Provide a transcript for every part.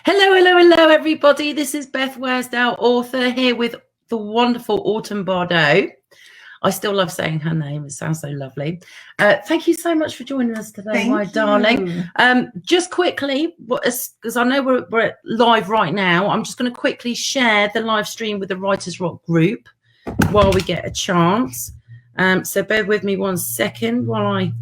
Hello, hello, hello, everybody. This is Beth Worsdale, author, here with the wonderful Autumn Bardot. I still love saying her name. It sounds so lovely. Thank you so much for joining us today, my darling. Just quickly, because I know we're live right now, I'm just going to quickly share the live stream with the Writers Rock group while we get a chance. So bear with me 1 second while I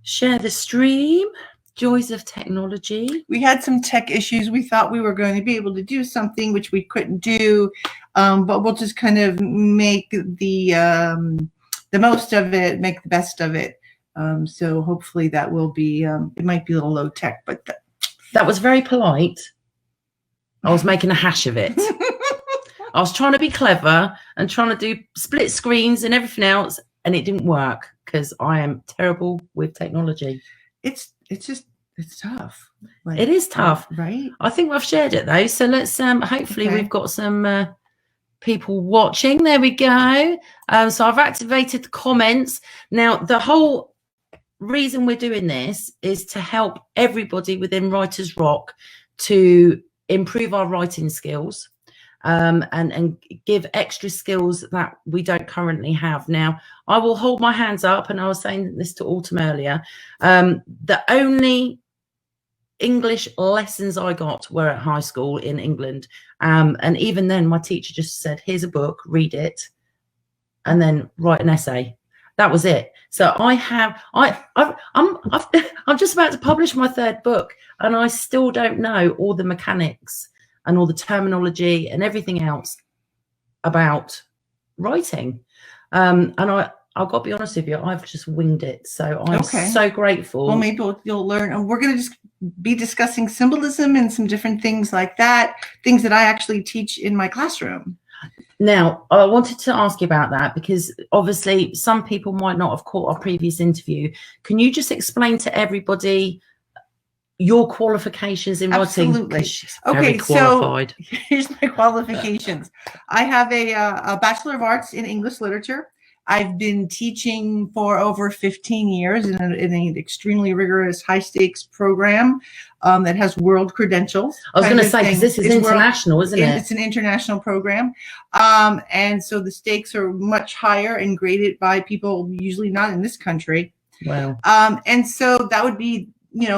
share the stream. Joys of technology. We had some tech issues. We thought we were going to be able to do something which we couldn't do, but we'll just kind of make the most of it, make the best of it. So hopefully that will be, it might be a little low tech, but that was very polite. I was making a hash of it. I was trying to be clever and trying to do split screens and everything else, and it didn't work because I am terrible with technology. It's tough. Like, it is tough, right? I think I've shared it though, so let's hopefully we've got some people watching. There we go. So I've activated the comments. Now the whole reason we're doing this is to help everybody within Writers Rock to improve our writing skills, and give extra skills that we don't currently have. Now, I will hold my hands up, and I was saying this to Autumn earlier. The only English lessons I got were at high school in England. And even then, my teacher just said, here's a book, read it, and then write an essay. That was it. So I'm just about to publish my 3rd book, and I still don't know all the mechanics and all the terminology and everything else about writing. And I've got to be honest with you, I've just winged it. So I'm so grateful. Well, maybe you'll learn. And we're going to just be discussing symbolism and some different things like that, things that I actually teach in my classroom. Now, I wanted to ask you about that because obviously some people might not have caught our previous interview. Can you just explain to everybody your qualifications in writing? Absolutely. Okay, so here's my qualifications. I have a Bachelor of Arts in English Literature. I've been teaching for over 15 years in an extremely rigorous high-stakes program that has world credentials. I was going to say, because this is international, isn't it? It's an international program. And so the stakes are much higher and graded by people usually not in this country. Wow. And so that would be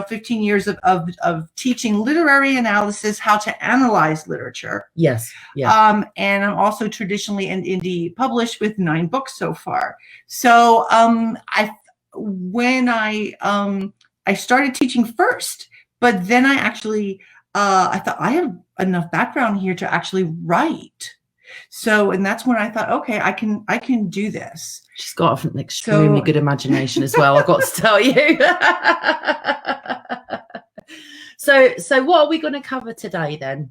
15 years of teaching literary analysis, how to analyze literature. Yes. Yeah. And I'm also traditionally and indie published with 9 books so far. So when I started teaching first, but then I actually I thought I have enough background here to actually write. So, and that's when I thought, okay, I can do this. She's got an extremely good imagination as well, I've got to tell you. So what are we going to cover today then?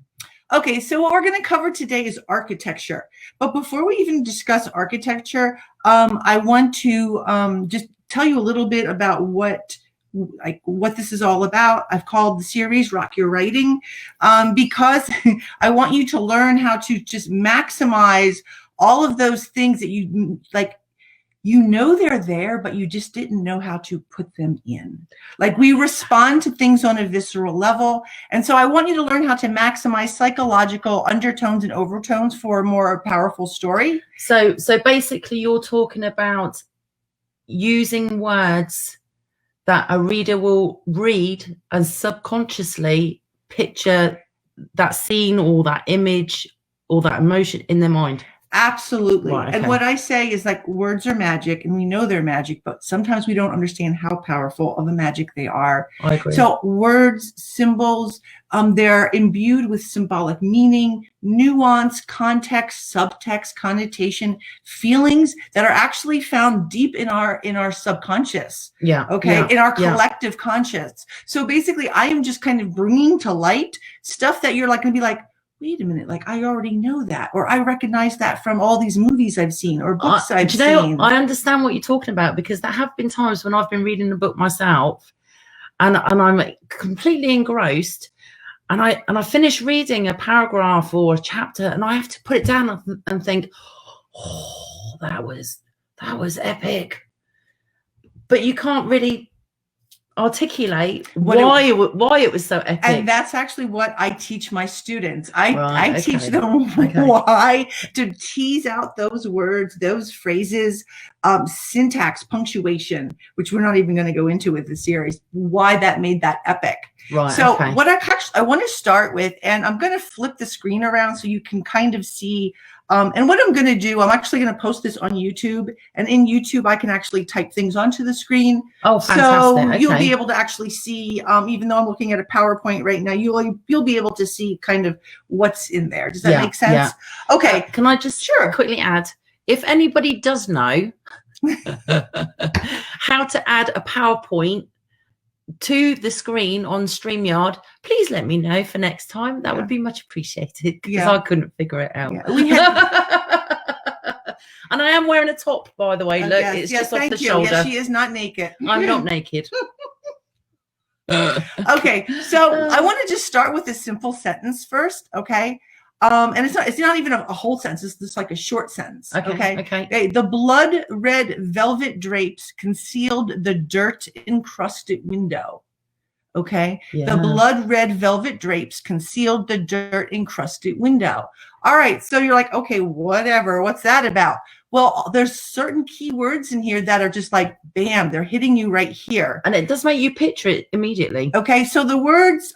Okay, so what we're going to cover today is architecture. But before we even discuss architecture, I want to just tell you a little bit about what this is all about. I've called the series Rock Your Writing because I want you to learn how to just maximize all of those things that you like. They're there, but you just didn't know how to put them in. Like, we respond to things on a visceral level. And so I want you to learn how to maximize psychological undertones and overtones for a more powerful story. So basically you're talking about using words that a reader will read and subconsciously picture that scene or that image or that emotion in their mind. Absolutely. Right, okay. And what I say is, like, words are magic, and we know they're magic, but sometimes we don't understand how powerful of a magic they are. I agree. So words, symbols, they're imbued with symbolic meaning, nuance, context, subtext, connotation, feelings that are actually found deep in our subconscious. Yeah. Okay. Yeah, in our collective conscious. So basically, I am just kind of bringing to light stuff that you're like going to be like, wait a minute, like, I already know that, or I recognize that from all these movies I've seen or books I've seen. I understand what you're talking about, because there have been times when I've been reading the book myself and I'm completely engrossed, and I finish reading a paragraph or a chapter and I have to put it down and think, oh, that was epic. But you can't really articulate why it was so epic. And that's actually what I teach my students. I teach okay. them why, to tease out those words, those phrases, syntax, punctuation, which we're not even going to go into with the series, why that made that epic. Right. So what I want to start with, and I'm going to flip the screen around so you can kind of see. And what I'm going to do, I'm actually going to post this on YouTube, and in YouTube, I can actually type things onto the screen. Oh, fantastic. So okay. you'll be able to actually see, even though I'm looking at a PowerPoint right now, you'll be able to see kind of what's in there. Does that make sense? Yeah. Okay. Can I just quickly add, if anybody does know how to add a PowerPoint to the screen on StreamYard, please let me know for next time. That would be much appreciated, because I couldn't figure it out. We and I am wearing a top, by the way. Look, it's just off the shoulder. Yes, she is not naked. I'm not naked. Okay, so I want to just start with a simple sentence first, okay? And it's not even a whole sentence, it's just like a short sentence. Okay. The blood red velvet drapes concealed the dirt encrusted window. Okay. The blood red velvet drapes concealed the dirt encrusted window. All right. So you're like, okay, whatever. What's that about? Well, there's certain key words in here that are just like, bam, they're hitting you right here. And it does make you picture it immediately. Okay. So the words,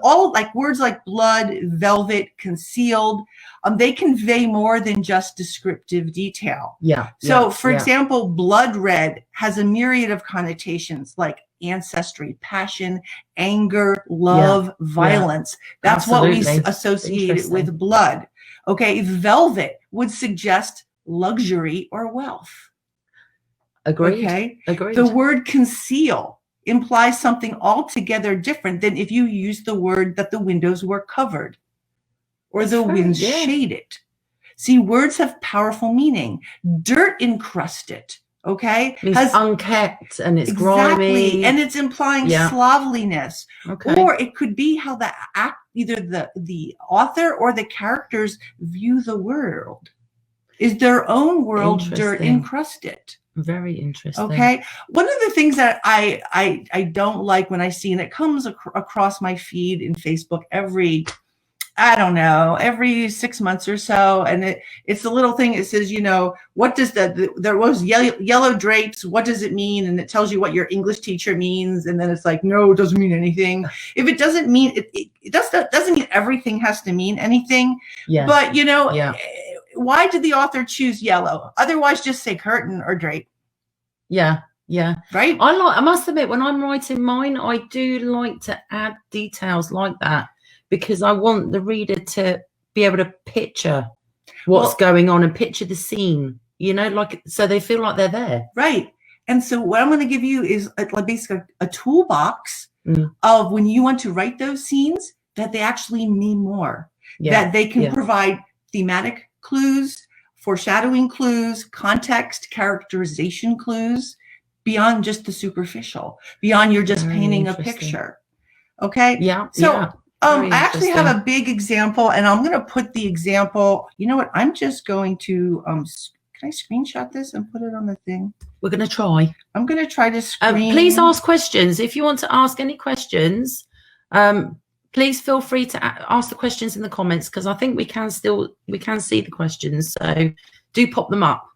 all like words like blood, velvet, concealed, they convey more than just descriptive detail. So for example, blood red has a myriad of connotations like ancestry, passion, anger, love, violence. That's what we associate with blood. Okay. Velvet would suggest luxury or wealth. Agreed. Okay. Agreed. The word conceal implies something altogether different than if you use the word that the windows were covered or the winds shaded. See, words have powerful meaning. Dirt encrusted, okay, has unkept and it's grimy, and it's implying slovenliness. Or it could be how either the author or the characters view the world. Is their own world dirt encrusted? Very interesting. Okay. One of the things that I don't like when I see, and it comes across my feed in Facebook every 6 months or so, and it's a little thing. It says, what does there was yellow drapes? What does it mean? And it tells you what your English teacher means, and then it's like, no, it doesn't mean anything. If it doesn't mean it doesn't mean everything has to mean anything. Yeah. But why did the author choose yellow? Otherwise, just say curtain or drape. Yeah. Right. I must admit, when I'm writing mine, I do like to add details like that, because I want the reader to be able to picture what's going on and picture the scene, so they feel like they're there. Right. And so what I'm going to give you is basically a toolbox of when you want to write those scenes, that they actually mean more, that they can provide thematic clues, foreshadowing clues, context, characterization clues, beyond just the superficial, beyond you're just painting a picture. Okay. Yeah. So I actually have a big example, and I'm going to put the example. You know what? I'm just going to, can I screenshot this and put it on the thing? We're going to try. I'm going to try to screen. Please ask questions. If you want to ask any questions, please feel free to ask the questions in the comments, because I think we can see the questions. So do pop them up.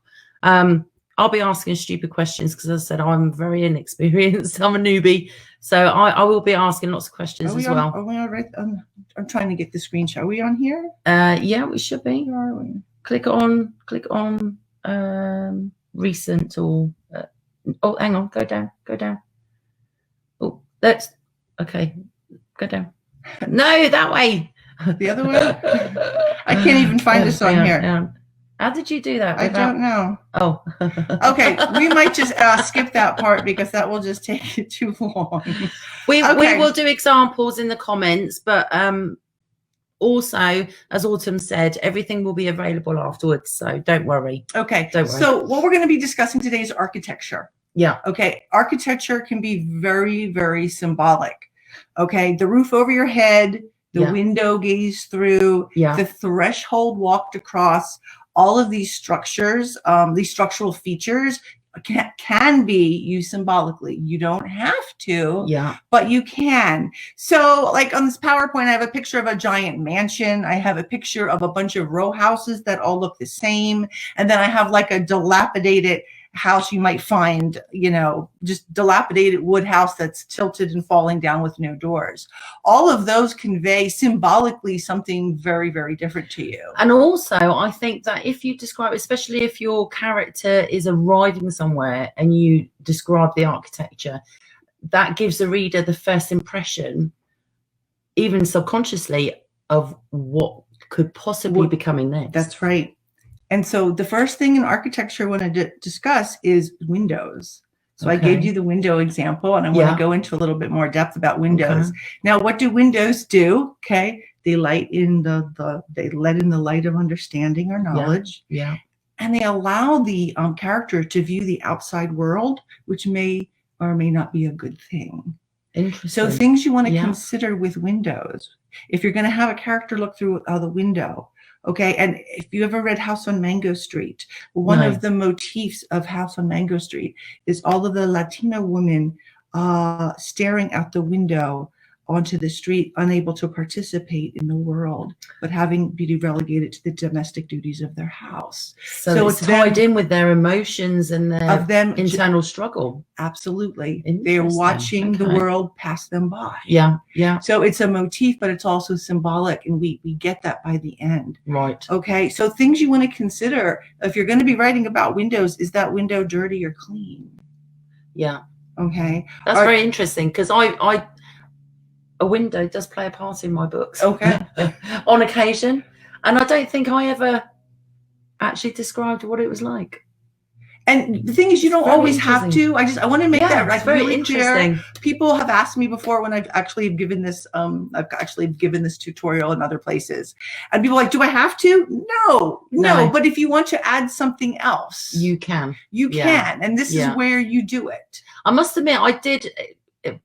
I'll be asking stupid questions because, as I said, I'm very inexperienced. I'm a newbie. So I will be asking lots of questions as well. Are we all right? I'm trying to get the screenshot. Are we on here? Yeah, we should be. Where are we? Click on recent or oh, hang on, go down. Oh, that's okay. Go down. No, that way. The other way? I can't even find this on here. Down. How did you do that? I don't know. Oh. Okay, we might just skip that part because that will just take it too long. We will do examples in the comments, but also, as Autumn said, everything will be available afterwards, so don't worry. Okay, don't worry. So what we're going to be discussing today is architecture. Yeah. Okay, architecture can be very, very symbolic. Okay, the roof over your head, the window gazed through, the threshold walked across, all of these structures, these structural features can be used symbolically. You don't have to, yeah, but you can. So like on this PowerPoint, I have a picture of a giant mansion. I have a picture of a bunch of row houses that all look the same. And then I have like a dilapidated house you might find, you know, just dilapidated wood house that's tilted and falling down with no doors. All of those convey symbolically something very, very different to you. And also, I think that if you describe, especially if your character is arriving somewhere and you describe the architecture, that gives the reader the first impression, even subconsciously, of what could possibly be coming next. That's right. And so the first thing in architecture I want to discuss is windows. So I gave you the window example, and I want to go into a little bit more depth about windows. Now, what do windows do? Okay, they let in the light of understanding or knowledge. And they allow the character to view the outside world, which may or may not be a good thing. Interesting. So things you want to consider with windows. If you're going to have a character look through the window, okay, and if you ever read House on Mango Street, one of the motifs of House on Mango Street is all of the Latina women staring out the window onto the street, unable to participate in the world, but having been relegated to the domestic duties of their house. So it's tied in with their emotions and their internal struggle. Absolutely. They're watching the world pass them by. So it's a motif, but it's also symbolic, and we get that by the end. Okay, so things you want to consider if you're going to be writing about windows: is that window dirty or clean? Okay, that's very interesting, because a window does play a part in my books. On occasion, and I don't think I ever actually described what it was like. And the thing is, you don't always have to. I want to make that like very really interesting. Clear. People have asked me before when I've actually given this tutorial in other places, and people are like, do I have to? No. But if you want to add something else, you can, and this is where you do it. I must admit, I did.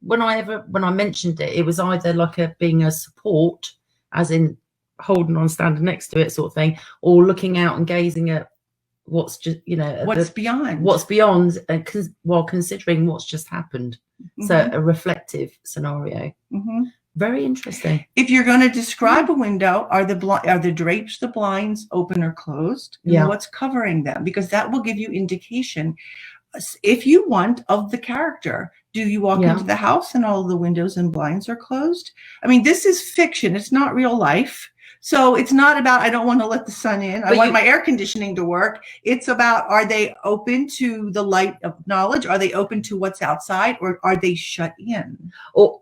When I mentioned it, it was either like being a support, as in holding on, standing next to it sort of thing, or looking out and gazing at what's just, what's beyond, while considering what's just happened. So a reflective scenario. Very interesting. If you're going to describe a window, are the drapes, the blinds open or closed? And what's covering them? Because that will give you indication, if you want, of the character. Do you walk into the house and all the windows and blinds are closed? I mean, this is fiction. It's not real life. So it's not about, I don't want to let the sun in. I want my air conditioning to work. It's about, are they open to the light of knowledge? Are they open to what's outside, or are they shut in?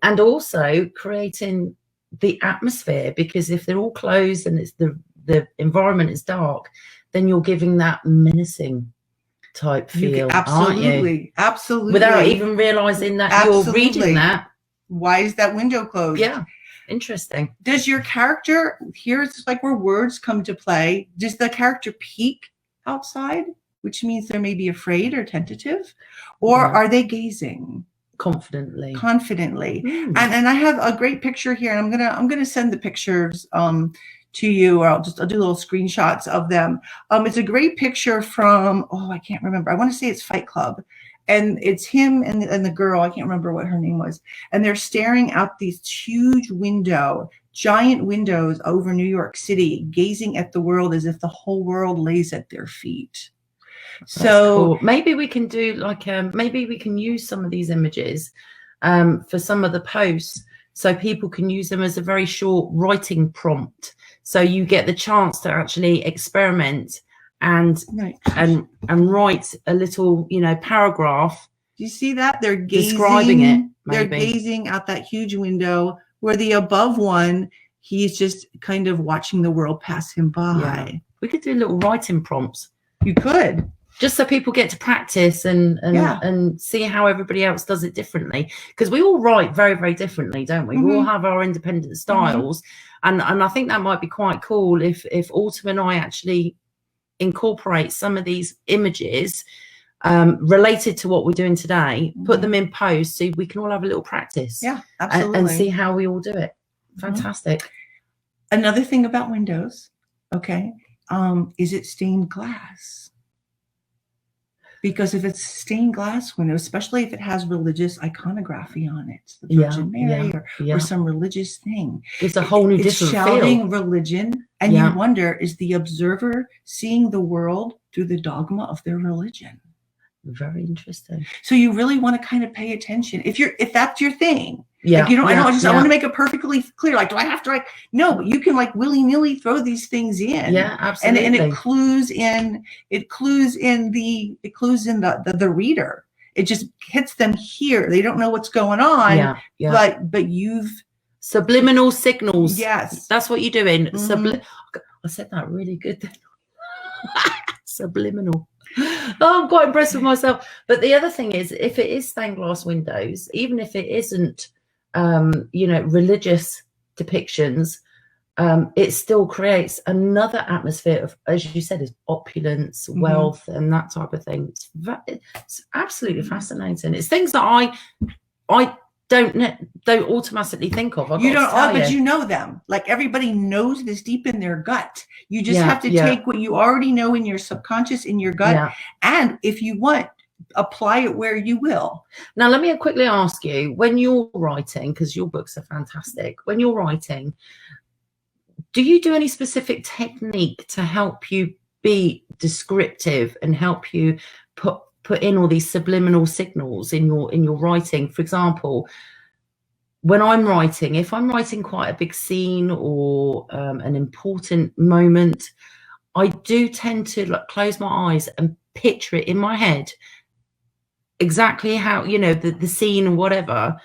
And also creating the atmosphere, because if they're all closed and it's the environment is dark, then you're giving that menacing type feel. Absolutely. Without even realizing that you're reading that. Why is that window closed? Interesting. Does your character, here's like where words come to play, does the character peek outside, which means they may be afraid or tentative, or are they gazing confidently? And I have a great picture here, and I'm gonna send the pictures to you, or I'll do little screenshots of them. It's a great picture from, I can't remember. I want to say it's Fight Club. And it's him and the girl, I can't remember what her name was. And they're staring out these huge giant windows over New York City, gazing at the world as if the whole world lays at their feet. So maybe we can do maybe we can use some of these images for some of the posts, so people can use them as a very short writing prompt. So you get the chance to actually experiment and write a little, paragraph. Do you see that? They're gazing, describing it. They're gazing out that huge window, where the above one, he's just kind of watching the world pass him by. We could do little writing prompts. You could. Just so people get to practice and see how everybody else does it differently. Because we all write very, very differently, don't we? We all have our independent styles. And I think that might be quite cool if Autumn and I actually incorporate some of these images related to what we're doing today, put them in post, so we can all have a little practice. Absolutely. And see how we all do it. Fantastic. Another thing about windows, is it stained glass? Because if it's stained glass window, especially if it has religious iconography on it, the Virgin Mary or some religious thing, it's a whole new different shouting feel. Religion, and you wonder, is the observer seeing the world through the dogma of their religion? Very interesting. So you really want to kind of pay attention if that's your thing. Yeah, like, I want to make it perfectly clear. Like, do I have to no, but you can like willy-nilly throw these things in. Yeah, absolutely. And it clues in the reader. It just hits them here. They don't know what's going on. But you've subliminal signals. Yes. That's what you're doing. I said that really good then. Subliminal. Oh, I'm quite impressed with myself. But the other thing is, if it is stained glass windows, even if it isn't religious depictions, it still creates another atmosphere of, as you said, is opulence, wealth, and that type of thing. It's absolutely fascinating. It's things that I don't automatically think of. You don't, but you know them. Like, everybody knows this deep in their gut. You just have to take what you already know in your subconscious, in your gut, and if you want, apply it where you will. Now, let me quickly ask you, when you're writing, because your books are fantastic, when you're writing, do you do any specific technique to help you be descriptive and help you put in all these subliminal signals in your writing? For example, when I'm writing, if I'm writing quite a big scene or an important moment, I do tend to close my eyes and picture it in my head exactly how, the scene or whatever,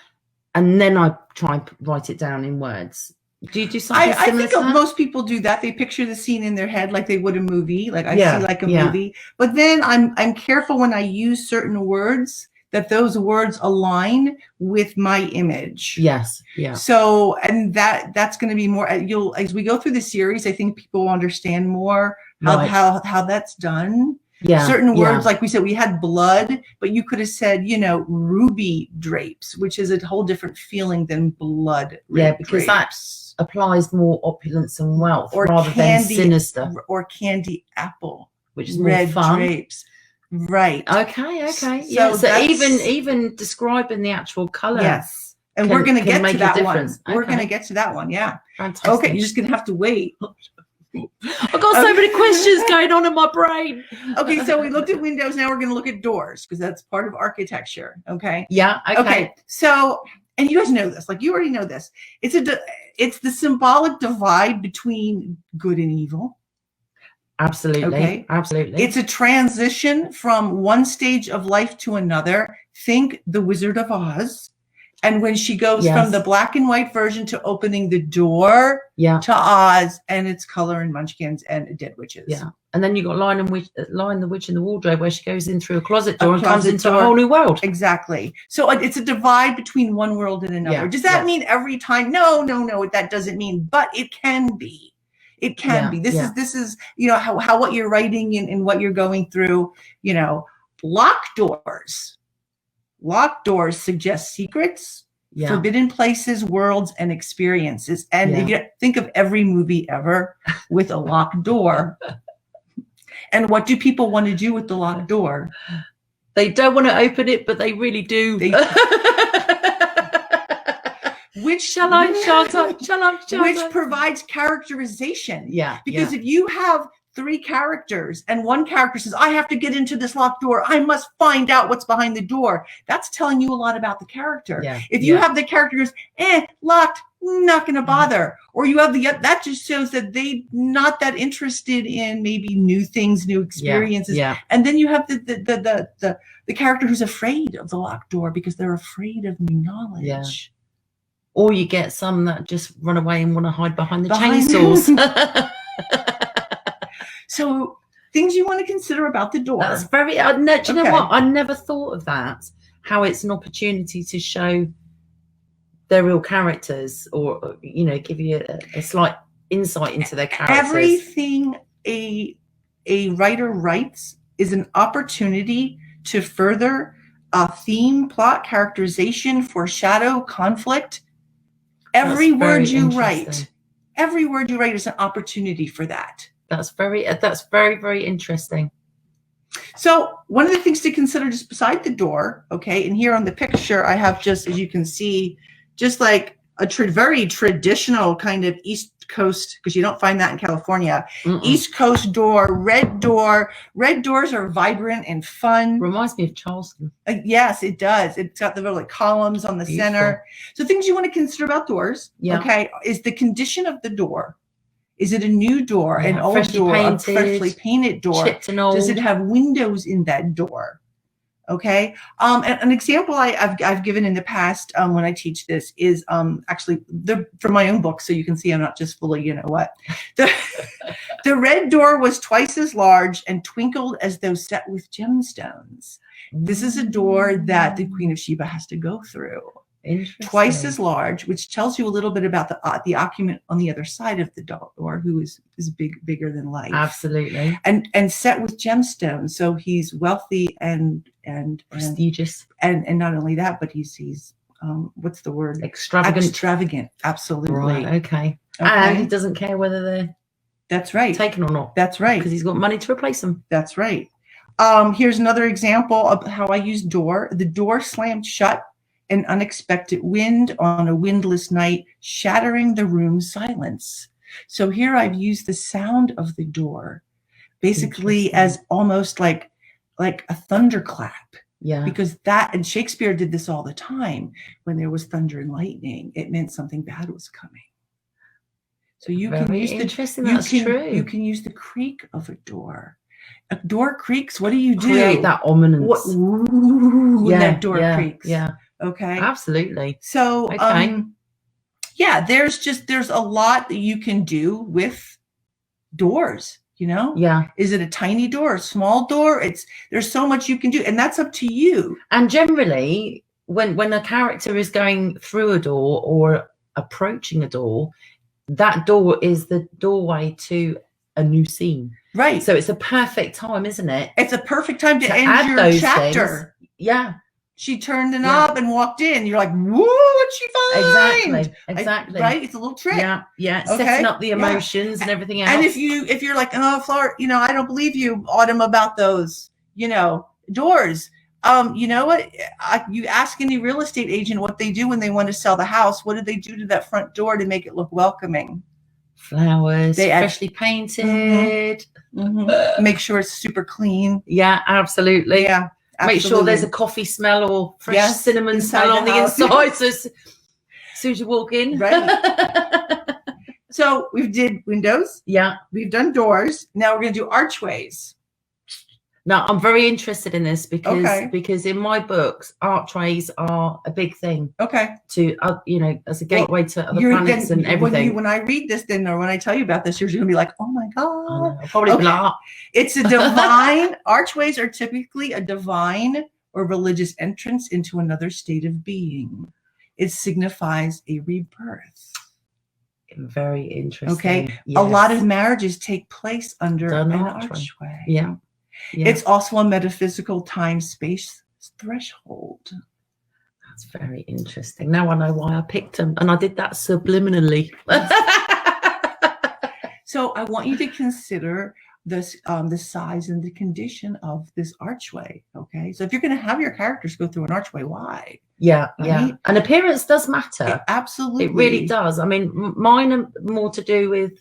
and then I try and write it down in words. Do you do something similar? I think most people do that. They picture the scene in their head like they would a movie. Like I see like a movie. But then I'm careful when I use certain words that those words align with my image. Yes. Yeah. So, and that's going to be more, as we go through the series, I think people will understand more how that's done. Yeah. Certain words, like we said, we had blood, but you could have said, ruby drapes, which is a whole different feeling than blood. Because that applies more opulence and wealth rather than sinister. Or candy apple, which is red more fun. Drapes. Right. Okay. So even describing the actual color. Yes. And we're going to get to that one. We're going to get to that one. Yeah. Fantastic. Okay. You're just going to have to wait. I've got so many questions going on in my brain. Okay. So we looked at windows. Now we're going to look at doors, because that's part of architecture. Okay. Yeah. Okay. So, and you guys know this, like you already know this. It's the symbolic divide between good and evil. Absolutely. Okay. Absolutely. It's a transition from one stage of life to another. Think The Wizard of Oz. And when she goes from the black and white version to opening the door to Oz, and it's color and munchkins and dead witches. Yeah. And then you got Lion the Witch in the Wardrobe, where she goes in through a closet door and comes into a whole new world. Exactly. So it's a divide between one world and another. Yeah. Does that mean every time? No, that doesn't mean, but it can be. It can be. This is how what you're writing and what you're going through, locked doors. Locked doors suggest secrets, forbidden places, worlds, and experiences. And if you think of every movie ever with a locked door, and what do people want to do with the locked door? They don't want to open it, but they really do. Which provides characterization. Yeah. Because if you have three characters and one character says, I have to get into this locked door, I must find out what's behind the door, that's telling you a lot about the character. Yeah. If you have the characters, locked, not going to bother. Or you have that just shows that they not that interested in maybe new things, new experiences. Yeah. And then you have the character who's afraid of the locked door because they're afraid of new knowledge. Yeah. Or you get some that just run away and want to hide behind the chainsaws. So things you want to consider about the door. That's very, do you know what? I never thought of that. How it's an opportunity to show their real characters, or, give you a slight insight into their characters. Everything a writer writes is an opportunity to further a theme, plot, characterization, foreshadow, conflict. Every word you write is an opportunity for that. That's very, very interesting. So one of the things to consider just beside the door, okay, and here on the picture, I have just, as you can see, just like a very traditional kind of East Coast, because you don't find that in California. East Coast door, red door. Red doors are vibrant and fun. Reminds me of Charleston. Yes, it does. It's got the little like columns on the center. So things you want to consider about doors, okay, is the condition of the door. Is it a new door, an old door, a freshly painted door? Does it have windows in that door? Okay. An example I've given in the past when I teach this is actually from my own book, so you can see I'm not just full of you know what. The red door was twice as large and twinkled as though set with gemstones. This is a door that the Queen of Sheba has to go through. Twice as large, which tells you a little bit about the occupant on the other side of the door, who is bigger than life. Absolutely. And set with gemstones, so he's wealthy and prestigious. And not only that, but he's what's the word? Extravagant. Absolutely. Right. Okay. And he doesn't care whether they're taken or not. That's right. Because he's got money to replace them. That's right. Here's another example of how I use door. The door slammed shut. An unexpected wind on a windless night, shattering the room's silence. So here I've used the sound of the door basically as almost like a thunderclap. Yeah. Because and Shakespeare did this all the time. When there was thunder and lightning, it meant something bad was coming. So you can use you can use the creak of a door. A door creaks. What do you do? Create that ominous. When that door creaks. Yeah. Okay. Absolutely. So, there's a lot that you can do with doors, you know? Yeah. Is it a tiny door, a small door? There's so much you can do, and that's up to you. And generally, when a character is going through a door or approaching a door, that door is the doorway to a new scene. Right. So it's a perfect time, isn't it? It's a perfect time to end your chapter. Things. Yeah. She turned the knob and walked in. You're like, whoa, what'd she find? Exactly. Right? It's a little trick. Yeah. Okay? Setting up the emotions and everything else. And if you're like, oh, Flora, I don't believe you, Autumn, about those, doors. You know what? You ask any real estate agent what they do when they want to sell the house. What do they do to that front door to make it look welcoming? Flowers, freshly painted. Make sure it's super clean. Yeah, absolutely. Yeah. Absolutely. Make sure there's a coffee smell or fresh cinnamon smell on the inside. So as soon as you walk in. Right. So we did windows. Yeah. We've done doors. Now we're going to do archways. Now, I'm very interested in this because in my books, archways are a big thing. Okay. To, as a gateway to other planets and everything. When I read this, or when I tell you about this, you're going to be like, oh my God. I'll probably be like, It's a divine, archways are typically a divine or religious entrance into another state of being. It signifies a rebirth. Very interesting. Okay. Yes. A lot of marriages take place under an archway. Yeah. Yeah. It's also a metaphysical time-space threshold. That's very interesting. Now I know why I picked them, and I did that subliminally. So I want you to consider this, the size and the condition of this archway. Okay, so if you're going to have your characters go through an archway, why? Yeah, right? Yeah. And appearance does matter. Absolutely, it really does. I mean, mine are more to do with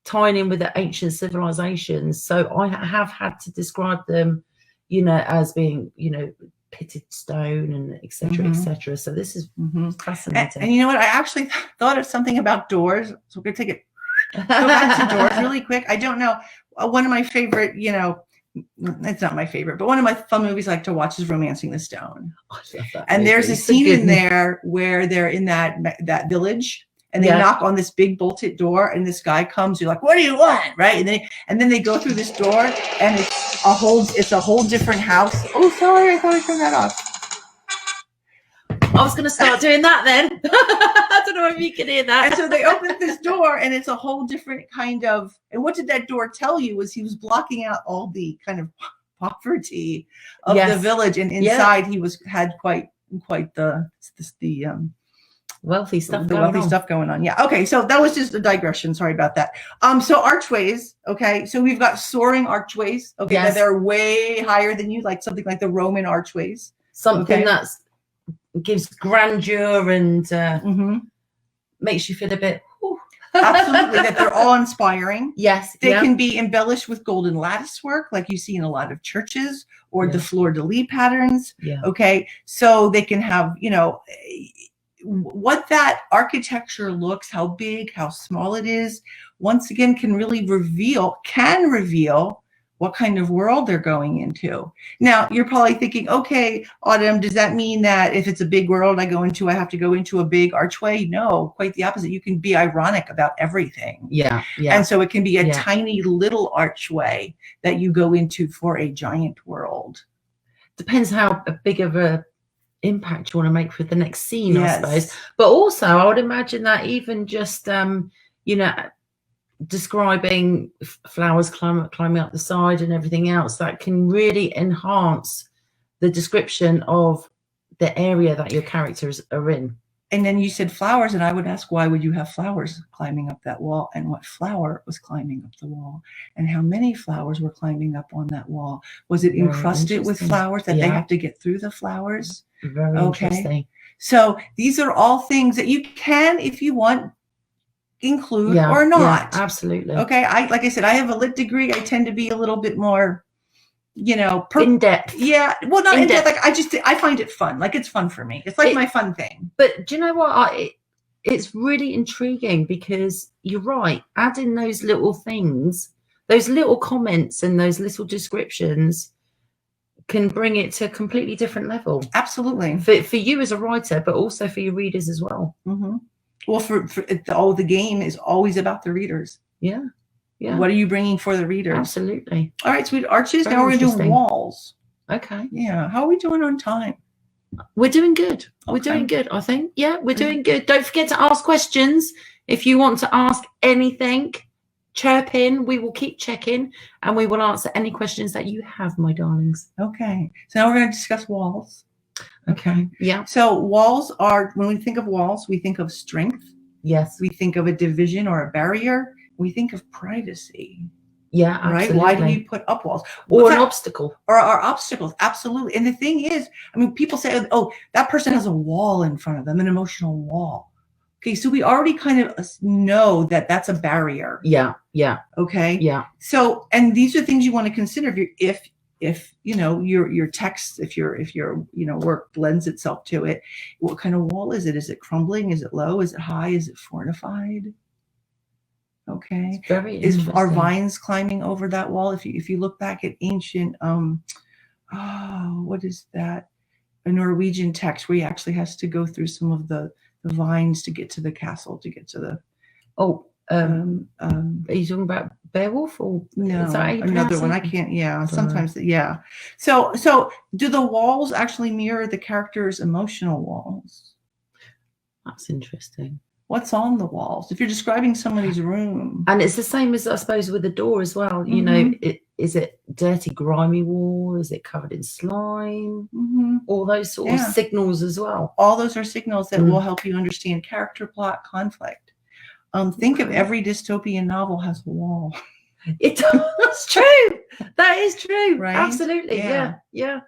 tying in with the ancient civilizations, so I have had to describe them, as being, pitted stone and etc. etc. So this is fascinating. And you know what? I actually thought of something about doors. So we're gonna take it. Go back to doors really quick. I don't know. One of my favorite, it's not my favorite, but one of my fun movies I like to watch is Romancing the Stone. I love that and movie. There's a scene in there where they're in that village. And they knock on this big bolted door, and this guy comes. You're like, "What do you want?" Right? And then they go through this door, and it's a whole different house. Oh, sorry, I thought I turned that off. I was going to start doing that then. I don't know if you can hear that. And so they open this door, and it's a whole different kind of. And what did that door tell you? Was he was blocking out all the kind of poverty of the village, and inside he had quite the Wealthy stuff. Stuff going on. Yeah. Okay. So that was just a digression. Sorry about that. So archways. Okay. So we've got soaring archways. Okay. Yes. That are way higher than you, like something like the Roman archways. Something that's gives grandeur and makes you feel a bit. Absolutely, that they're all inspiring. Yes. They can be embellished with golden lattice work, like you see in a lot of churches, or the fleur-de-lis patterns. Yeah. Okay. So they can have, what that architecture looks, how big, how small it is, once again, can reveal what kind of world they're going into. Now, you're probably thinking, okay, Autumn, does that mean that if it's a big world I have to go into a big archway? No, quite the opposite. You can be ironic about everything. Yeah. And so it can be a tiny little archway that you go into for a giant world. Depends how big of a impact you want to make for the next scene, I suppose. But also, I would imagine that even just, describing flowers climbing up the side and everything else, that can really enhance the description of the area that your characters are in. And then you said flowers, and I would ask, why would you have flowers climbing up that wall, and what flower was climbing up the wall, and how many flowers were climbing up on that wall? Was it encrusted with flowers that they have to get through the flowers? Very interesting. So these are all things that you can, if you want, include or not. Yeah, absolutely. Okay. Like I said, I have a lit degree. I tend to be a little bit more, in depth. Yeah. Well, not in depth. Like I find it fun. Like it's fun for me. It's like my fun thing. But do you know what? It's really intriguing because you're right. Adding those little things, those little comments and those little descriptions can bring it to a completely different level. Absolutely. For you as a writer, but also for your readers as well. Mm-hmm. Well, the game is always about the readers. Yeah. Yeah. What are you bringing for the readers? Absolutely. All right, sweet arches. Now we're going to do walls. Okay. Yeah. How are we doing on time? We're doing good. Okay. We're doing good, I think. Yeah, we're doing good. Don't forget to ask questions. If you want to ask anything, chirp in. We will keep checking and we will answer any questions that you have, my darlings. Okay. So now we're going to discuss walls. Okay. Yeah. So walls are, when we think of walls, we think of strength. Yes. We think of a division or a barrier. We think of privacy. Yeah. Absolutely. Right. Why do you put up walls? Or an obstacle. Or obstacles. Absolutely. And the thing is, people say, oh, that person has a wall in front of them, an emotional wall. Okay. So we already kind of know that that's a barrier. Yeah. Yeah. Okay. Yeah. So, and these are things you want to consider if your text, if your work lends itself to it. What kind of wall is it? Is it crumbling? Is it low? Is it high? Is it fortified? Okay. It's very interesting. Are vines climbing over that wall? If you look back at ancient what is that? A Norwegian text where he actually has to go through some of the vines to get to the castle, to get to the are you talking about Beowulf or no? Another one. I can't. Yeah. Sometimes. Yeah. So do the walls actually mirror the character's emotional walls? That's interesting. What's on the walls? If you're describing somebody's room, and it's the same as I suppose with the door as well. Mm-hmm. Is it dirty, grimy wall? Is it covered in slime? Mm-hmm. All those sort of signals as well. All those are signals that will help you understand character, plot, conflict. Think of every dystopian novel has a wall. That's true. That is true. Right? Absolutely. Yeah.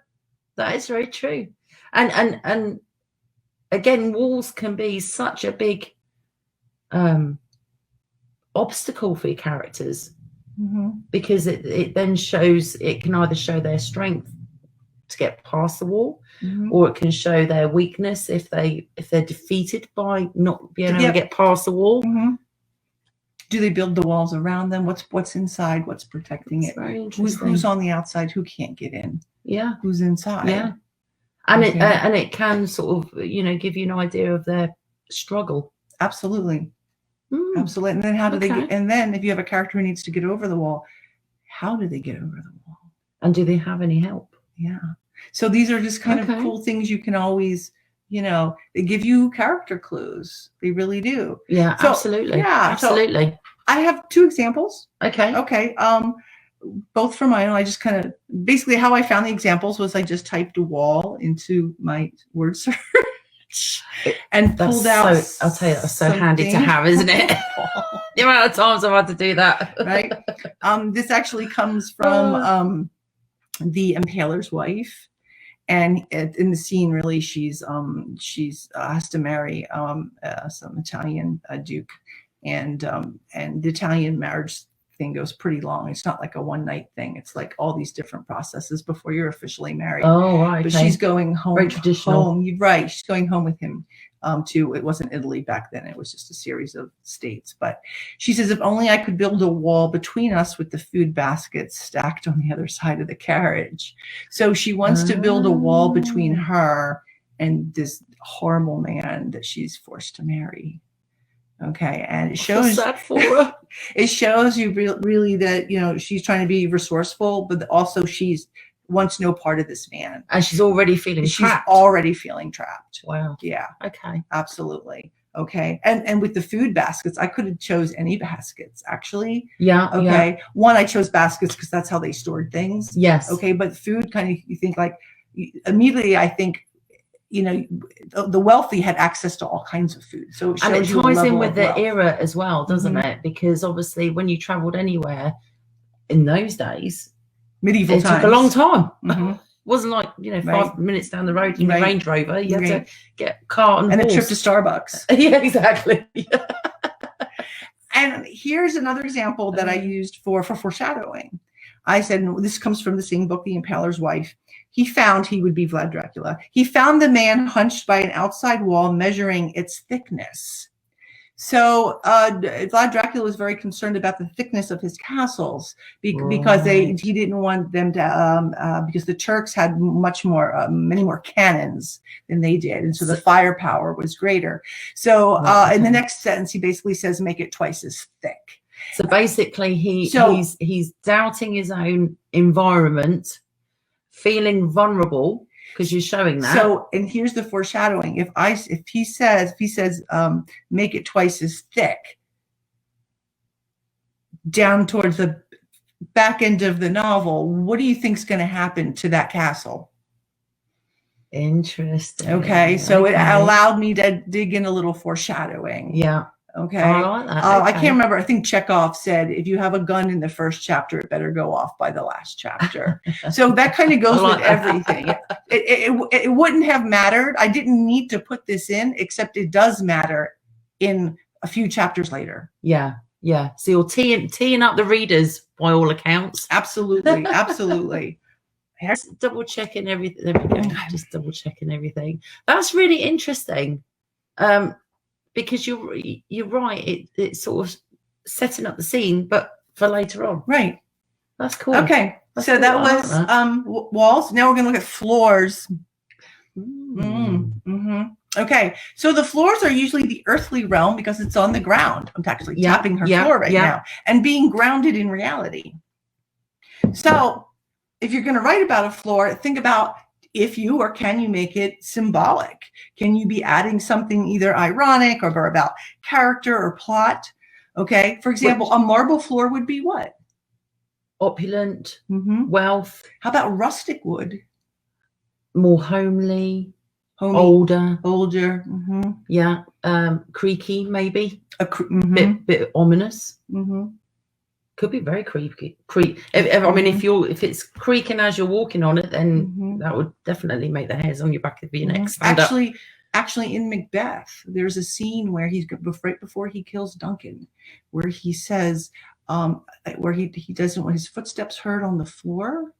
That is very true. And again, walls can be such a big obstacle for your characters because it then shows, it can either show their strength to get past the wall, or it can show their weakness if they're defeated by not being able to get past the wall. Do they build the walls around them? What's inside? What's protecting it? Very interesting. Who's on the outside? Who can't get in? Yeah. Who's inside? Yeah. And it can sort of give you an idea of their struggle. Absolutely. Absolutely. And then how do they get? And then if you have a character who needs to get over the wall, how do they get over the wall? And do they have any help? Yeah. So these are just kind of cool things you can always, they give you character clues. They really do. Yeah, so, absolutely. Yeah, absolutely. So I have two examples. Okay. Both from my own. I just kind of, basically how I found the examples was I just typed a wall into my word search. and pulled out. So, I'll tell you, that's so handy to have, isn't it? The amount of times I've had to do that. Right. This actually comes from the Impaler's Wife. And in the scene, really, she's has to marry some Italian duke, and the Italian marriage thing goes pretty long. It's not like a one night thing. It's like all these different processes before you're officially married. Oh, right. But she's going home. Very traditional. Home. Right. She's going home with him. It wasn't Italy back then. It was just a series of states. But she says, if only I could build a wall between us with the food baskets stacked on the other side of the carriage. So she wants to build a wall between her and this horrible man that she's forced to marry. Okay. And it shows it shows you really that, she's trying to be resourceful, but also she's wants no part of this man. And she's already feeling trapped. She's already feeling trapped. Wow. Yeah. Okay. Absolutely. Okay. And with the food baskets, I could have chose any baskets, actually. Yeah. Okay. Yeah. One, I chose baskets because that's how they stored things. Yes. Okay. But food kind of, you think like, immediately I think, the wealthy had access to all kinds of food. So it ties in with the era as well, doesn't it? Because obviously when you traveled anywhere in those days, medieval times, took a long time. Mm-hmm. Wasn't like 5 minutes down the road in your Range Rover. You had to get a car and a trip to Starbucks. Yeah, exactly. And here's another example that I used for foreshadowing. I said, this comes from the same book, The Impaler's Wife. He would be Vlad Dracula. He found the man hunched by an outside wall measuring its thickness. So Vlad Dracula was very concerned about the thickness of his castles because he didn't want them to because the Turks had many more cannons than they did, and so the firepower was greater. So in the next sentence, he basically says, "Make it twice as thick." So basically, he's doubting his own environment, feeling vulnerable. Because you're showing that. So, and here's the foreshadowing. If he says, make it twice as thick, down towards the back end of the novel, what do you think is going to happen to that castle? Interesting. Okay, so it allowed me to dig in a little foreshadowing. Yeah. Okay. I like that. I can't remember. I think Chekhov said, if you have a gun in the first chapter, it better go off by the last chapter. So that kind of goes with everything. It wouldn't have mattered. I didn't need to put this in, except it does matter in a few chapters later. Yeah. Yeah. So you're teeing up the readers by all accounts. Absolutely. Absolutely. Just double checking everything. There we go. Just double checking everything. That's really interesting. Because you're right, it's sort of setting up the scene, but for later on. Right. That's cool. Okay. That's so cool. That was walls. Now we're going to look at floors. Mm-hmm. Okay. So the floors are usually the earthly realm because it's on the ground. I'm actually tapping her floor right now and being grounded in reality. So if you're going to write about a floor, think about can you make it symbolic? Can you be adding something either ironic or about character or plot? Okay. For example, a marble floor would be what? Opulent, wealth. How about rustic wood? More homely, older. Yeah. Creaky, maybe. Bit ominous. Could be very creepy. I mean, if it's creaking as you're walking on it, then that would definitely make the hairs on your back of your neck stand up. Actually, in Macbeth, there's a scene where right before he kills Duncan, where he says, where he doesn't want his footsteps heard on the floor.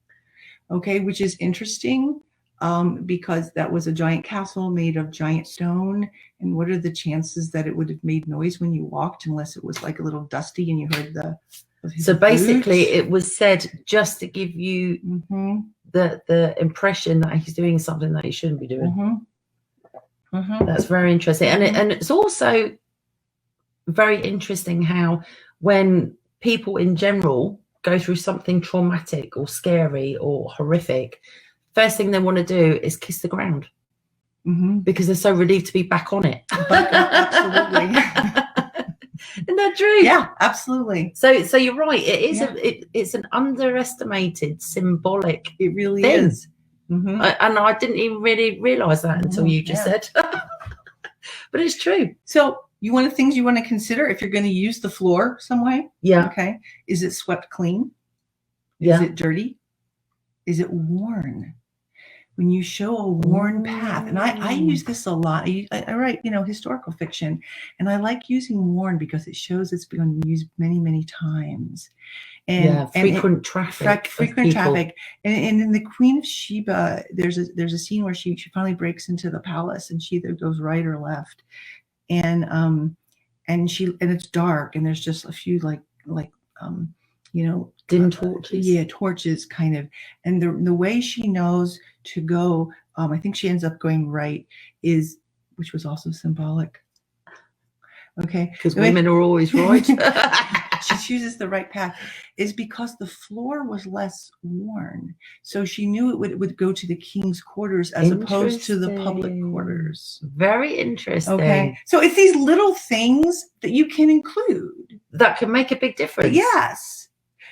Okay, which is interesting. Because that was a giant castle made of giant stone. And what are the chances that it would have made noise when you walked, unless it was like a little dusty and you heard so basically boots? It was said just to give you the impression that he's doing something that he shouldn't be doing. That's very interesting. And it's also very interesting how when people in general go through something traumatic or scary or horrific, first thing they want to do is kiss the ground because they're so relieved to be back on it. Absolutely. Isn't that true? Yeah, absolutely. So you're right. It is it's an underestimated symbolic. It really is. And I didn't even really realize that until you just said. but it's true. So one of the things you want to consider if you're going to use the floor some way. Yeah. Okay. Is it swept clean? Yeah. Is it dirty? Is it worn? When you show a worn path, and I use this a lot. I write, historical fiction, and I like using worn because it shows it's been used many, many times. And frequent traffic. Frequent traffic. And in the Queen of Sheba, there's a scene where she finally breaks into the palace, and she either goes right or left, and it's dark, and there's just a few like dim torches. Yeah, torches kind of. And the way she knows to go, I think she ends up going right, which was also symbolic. Okay. Because women are always right. She chooses the right path, is because the floor was less worn. So she knew it would go to the king's quarters as opposed to the public quarters. Very interesting. Okay. So it's these little things that you can include. That can make a big difference. Yes.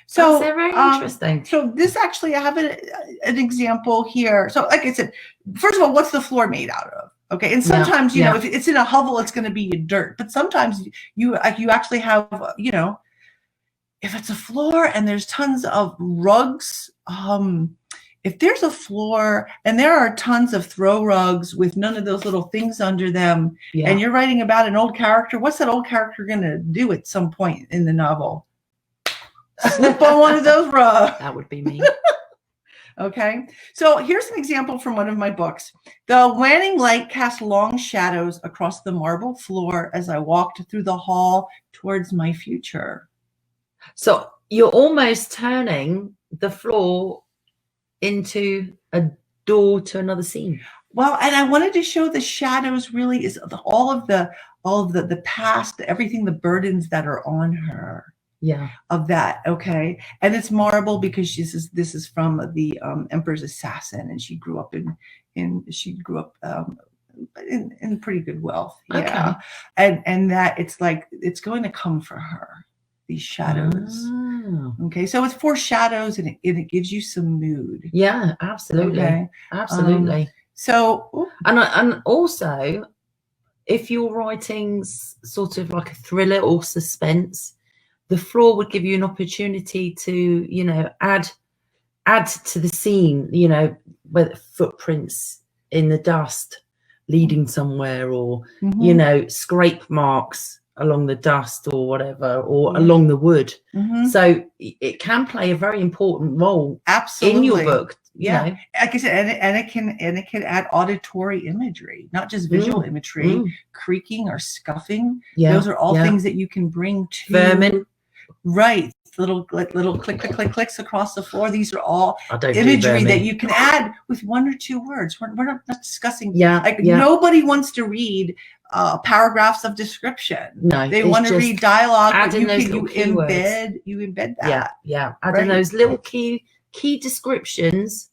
So that's very interesting. So this actually, I have an example here. So like I said, first of all, what's the floor made out of? Okay, and sometimes if it's in a hovel, it's going to be dirt. But sometimes you actually have if it's a floor and there's tons of rugs. If there's a floor and there are tons of throw rugs with none of those little things under them, and you're writing about an old character, what's that old character going to do at some point in the novel? Slip on one of those rugs. That would be me. Okay, so here's an example from one of my books. The waning light cast long shadows across the marble floor as I walked through the hall towards my future. So you're almost turning the floor into a door to another scene. Well, and I wanted to show the shadows really is all of the past, everything, the burdens that are on her. Yeah, of that. Okay, and it's marble because this is from the Emperor's Assassin, and she grew up in pretty good wealth. Yeah, okay. And that it's like it's going to come for her, these shadows. Oh. Okay, so it's foreshadows, and it gives you some mood. Yeah, absolutely. Okay. Absolutely. And also, if you're writing sort of like a thriller or suspense, the floor would give you an opportunity to, add to the scene, whether footprints in the dust leading somewhere, or, scrape marks along the dust or whatever, or along the wood. So it can play a very important role in your book. Yeah, like I said, and it can add auditory imagery, not just visual imagery, creaking or scuffing. Yeah, those are all things that you can bring to vermin. Right, little clicks across the floor. These are all imagery that you can add with one or two words. We're not discussing. Nobody wants to read paragraphs of description. No, they want to read dialogue. But you embed that. Yeah. Adding those little key descriptions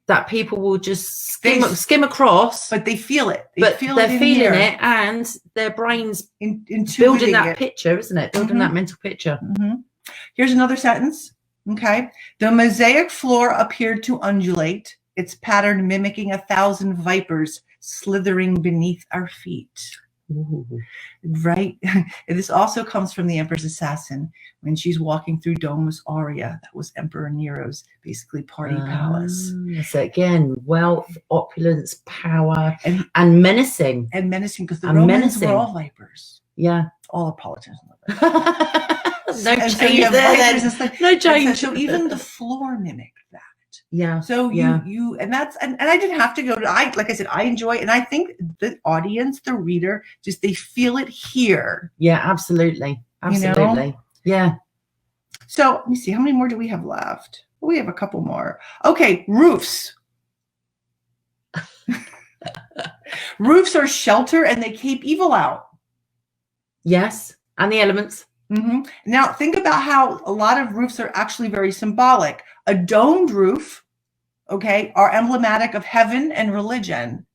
that people will just skim across, but they feel it. They're feeling it, and their brains building that picture, isn't it? Building that mental picture. Here's another sentence. Okay, the mosaic floor appeared to undulate, its pattern mimicking 1,000 vipers slithering beneath our feet. Ooh. Right. And this also comes from the Emperor's Assassin, when she's walking through Domus Aurea. That was Emperor Nero's basically party palace. So again, wealth, opulence, power, and menacing. And menacing, because the Romans were all vipers. Yeah. All the politicians. No change there. No change. So even the floor mimicked that. Yeah. So you and I didn't have to go to, like I said, I enjoy, and I think the audience, the reader, just they feel it here. Yeah, absolutely. Yeah. So let me see, how many more do we have left? We have a couple more. Okay, roofs. Roofs are shelter, and they keep evil out. Yes, and the elements. Now think about how a lot of roofs are actually very symbolic. A domed roof, are emblematic of heaven and religion.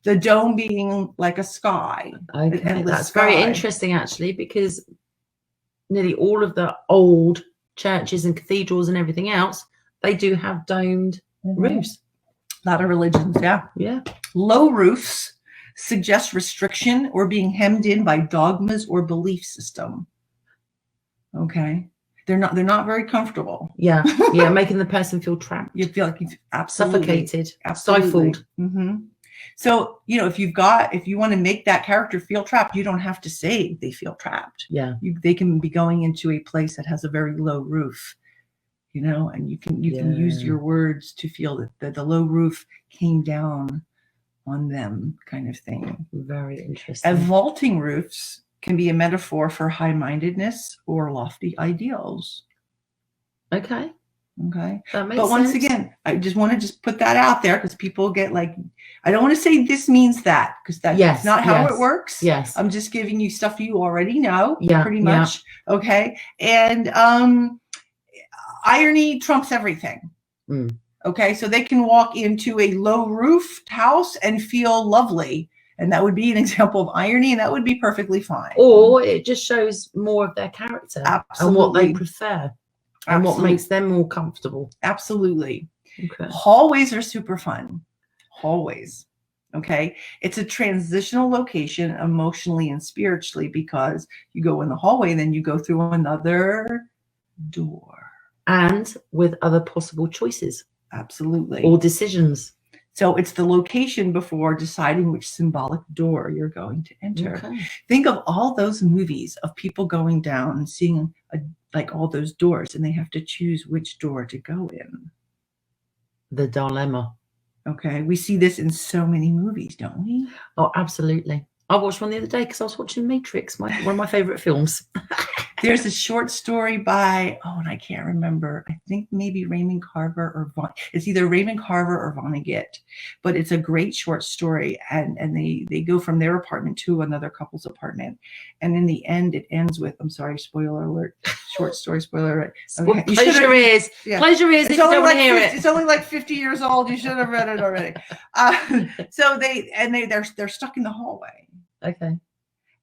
The dome being like a sky. Okay, that's very interesting, actually, because nearly all of the old churches and cathedrals and everything else, they do have domed roofs. A lot of religions, yeah. Low roofs suggest restriction or being hemmed in by dogmas or belief system. Okay. They're not very comfortable. Yeah. Making the person feel trapped. You feel like he's absolutely suffocated, absolutely. stifled. So, if you want to make that character feel trapped, you don't have to say they feel trapped. Yeah. They can be going into a place that has a very low roof, and you can use your words to feel that the low roof came down on them, kind of thing. Very interesting. And vaulting roofs can be a metaphor for high-mindedness or lofty ideals. Okay. That makes sense. Again, I just want to put that out there because people get like, I don't want to say this means that, because that's not how it works. Yes. I'm just giving you stuff you already know, pretty much. Yeah. Okay. And irony trumps everything. Okay. So they can walk into a low roofed house and feel lovely. And that would be an example of irony, and that would be perfectly fine. Or it just shows more of their character. Absolutely. And what they prefer. And Absolutely. what makes them more comfortable. Absolutely. Okay. Hallways are super fun. Hallways. Okay. It's a transitional location emotionally and spiritually, because you go in the hallway and then you go through another door. And with other possible choices. Absolutely. Or decisions. So it's the location before deciding which symbolic door you're going to enter. Okay. Think of all those movies of people going down and seeing like all those doors, and they have to choose which door to go in. The dilemma. Okay. We see this in so many movies, don't we? Oh, absolutely. I watched one the other day because I was watching Matrix, one of my favorite films. There's a short story by, and I can't remember. I think maybe Raymond Carver or it's either Raymond Carver or Vonnegut, but it's a great short story. And they go from their apartment to another couple's apartment. And in the end, it ends with, I'm sorry, spoiler alert, short story, spoiler alert. Okay. Close your ears. Yeah. Close your ears if you don't want to hear it. It's only like 50 years old. You should have read it already. So they're stuck in the hallway. Okay.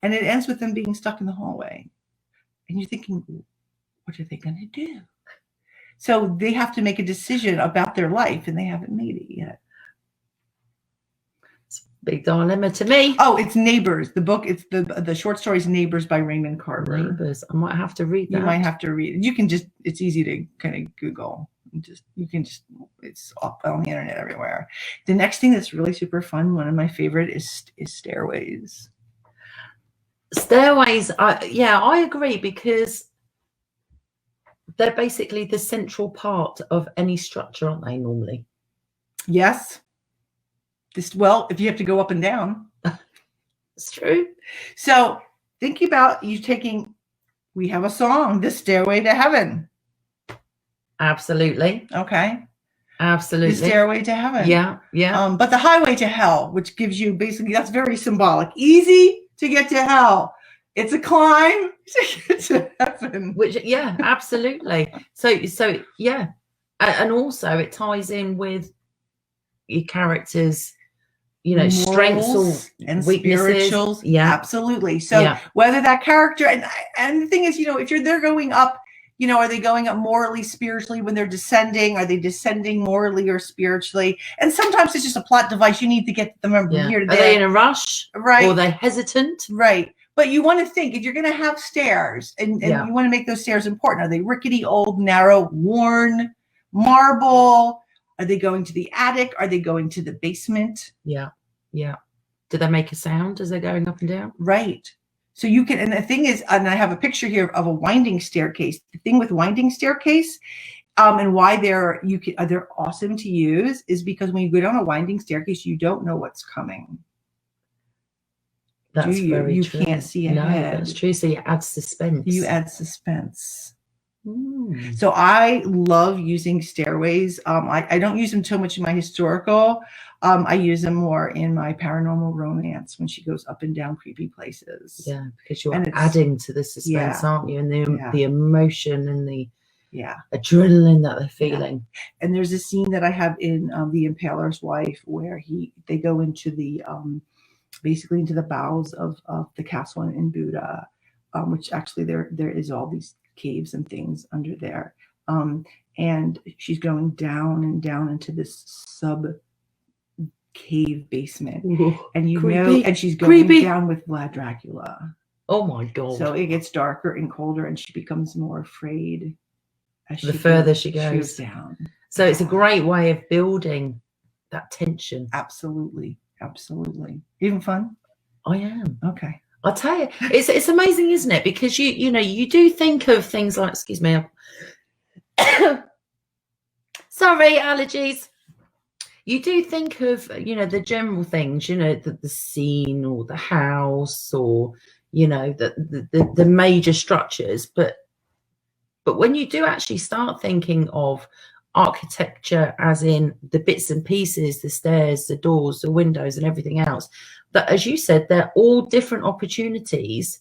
And it ends with them being stuck in the hallway. And you're thinking, what are they going to do? So they have to make a decision about their life, and they haven't made it yet. It's a big dilemma to me. Oh, it's Neighbors. The book, it's the short stories Neighbors by Raymond Carver. Neighbors. I might have to read that. You might have to read it. You can it's easy to kind of Google. It's up on the internet everywhere. The next thing that's really super fun, one of my favorite is stairways. Stairways, I agree, because they're basically the central part of any structure, aren't they, normally? Yes. If you have to go up and down. It's true. So think about we have a song, The Stairway to Heaven. Absolutely. Okay. Absolutely. The Stairway to Heaven. Yeah. But the Highway to Hell, which gives you basically, that's very symbolic. Easy to get to hell. It's a climb to get to heaven. Absolutely. So yeah. And also it ties in with your characters, Morals strengths and weaknesses. Spirituals. Yeah. Absolutely. So whether that character, and the thing is, if they're going up, are they going up morally, spiritually when they're descending? Are they descending morally or spiritually? And sometimes it's just a plot device. You need to get them from here to there. Are they in a rush? Right. Or are they hesitant? Right. But you want to think, if you're going to have stairs, and you want to make those stairs important, are they rickety, old, narrow, worn, marble? Are they going to the attic? Are they going to the basement? Yeah. Do they make a sound as they're going up and down? Right. So you can, and the thing is, and I have a picture here of a winding staircase. The thing with winding staircase, and why they're awesome to use, is because when you go down a winding staircase, you don't know what's coming. That's very you true. You can't see ahead. No, that's true. So you add suspense. So I love using stairways. I don't use them too much in my historical. I use them more in my paranormal romance when she goes up and down creepy places. Yeah, because you're adding to the suspense, aren't you? And the emotion and the adrenaline that they're feeling. Yeah. And there's a scene that I have in The Impaler's Wife where they go into the basically into the bowels of the castle in Buddha, which actually there is all these caves and things under there. And she's going down and down into this cave basement. Ooh, And you creepy, know, and she's going down with Vlad Dracula. Oh my God. So it gets darker and colder, and she becomes more afraid as the further she goes down. So it's a great way of building that tension. Absolutely. Absolutely. Even fun? I am. Okay. I'll tell you, it's amazing, isn't it? Because you know, you do think of things like, excuse me, sorry, allergies. You do think of, you know, the general things, you know, the scene or the house, or, you know, the major structures, but when you do actually start thinking of architecture as in the bits and pieces, the stairs, the doors, the windows, and everything else, that, as you said, they're all different opportunities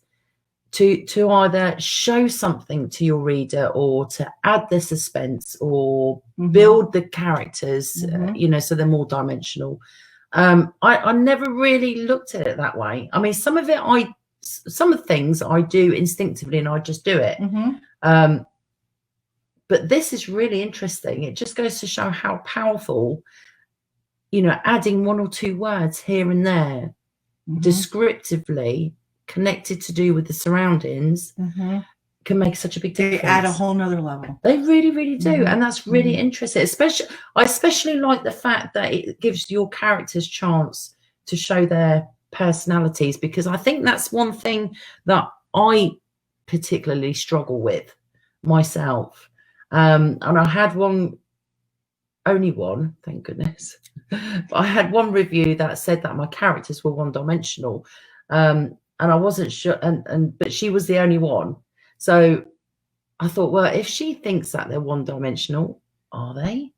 to either show something to your reader, or to add the suspense, or build the characters, you know, so they're more dimensional. I never really looked at it that way. I mean, some of things I do instinctively, and I just do it. But this is really interesting. It just goes to show how powerful, you know, adding one or two words here and there, descriptively connected to do with the surroundings, can make such a big difference. They add a whole nother level. They really, really do. And that's really interesting. I especially like the fact that it gives your characters chance to show their personalities, because I think that's one thing that I particularly struggle with myself. And I had only one, thank goodness. But I had one review that said that my characters were one-dimensional, and I wasn't sure. But she was the only one. So I thought, well, if she thinks that they're one-dimensional, are they?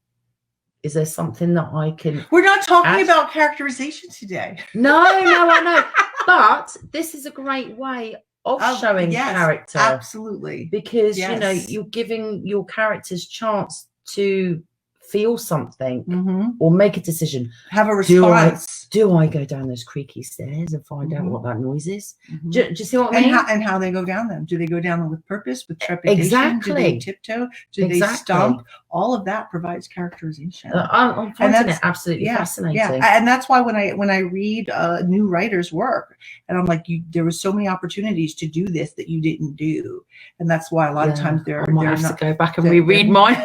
Is there something that I can? We're not talking about characterization today. No, I know. But this is a great way of showing character. Absolutely. Because, you know, you're giving your characters chance to feel something or make a decision. Have a response. Do I go down those creaky stairs and find out what that noise is? Do you see what I mean? And how they go down them. Do they go down them with purpose, with trepidation? Exactly. Do they tiptoe? Do they stomp? All of that provides characterization. I'm finding it absolutely fascinating. Yeah, and that's why when I read new writers' work, and I'm like, there were so many opportunities to do this that you didn't do, and that's why a lot of times I might have to go back and reread mine.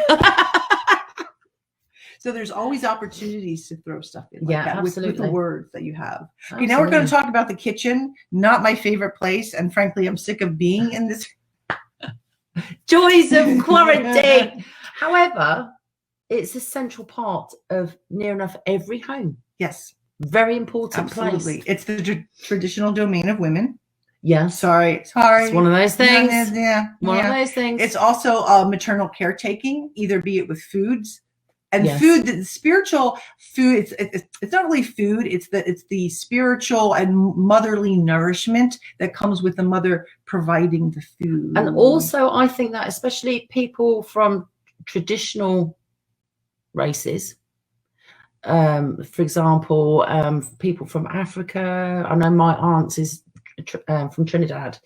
So there's always opportunities to throw stuff in like that with the words that you have. Okay, now we're going to talk about the kitchen. Not my favorite place, and frankly, I'm sick of being in this. Joys of quarantine. However, it's a central part of near enough every home. Yes. Very important place. It's the traditional domain of women. Yes. Sorry. It's one of those things. One of those things. It's also maternal caretaking, either be it with foods. And food, the spiritual food, it's not really food, it's the spiritual and motherly nourishment that comes with the mother providing the food. And also, I think that especially people from traditional races, for example, people from Africa, I know my aunt is from Trinidad,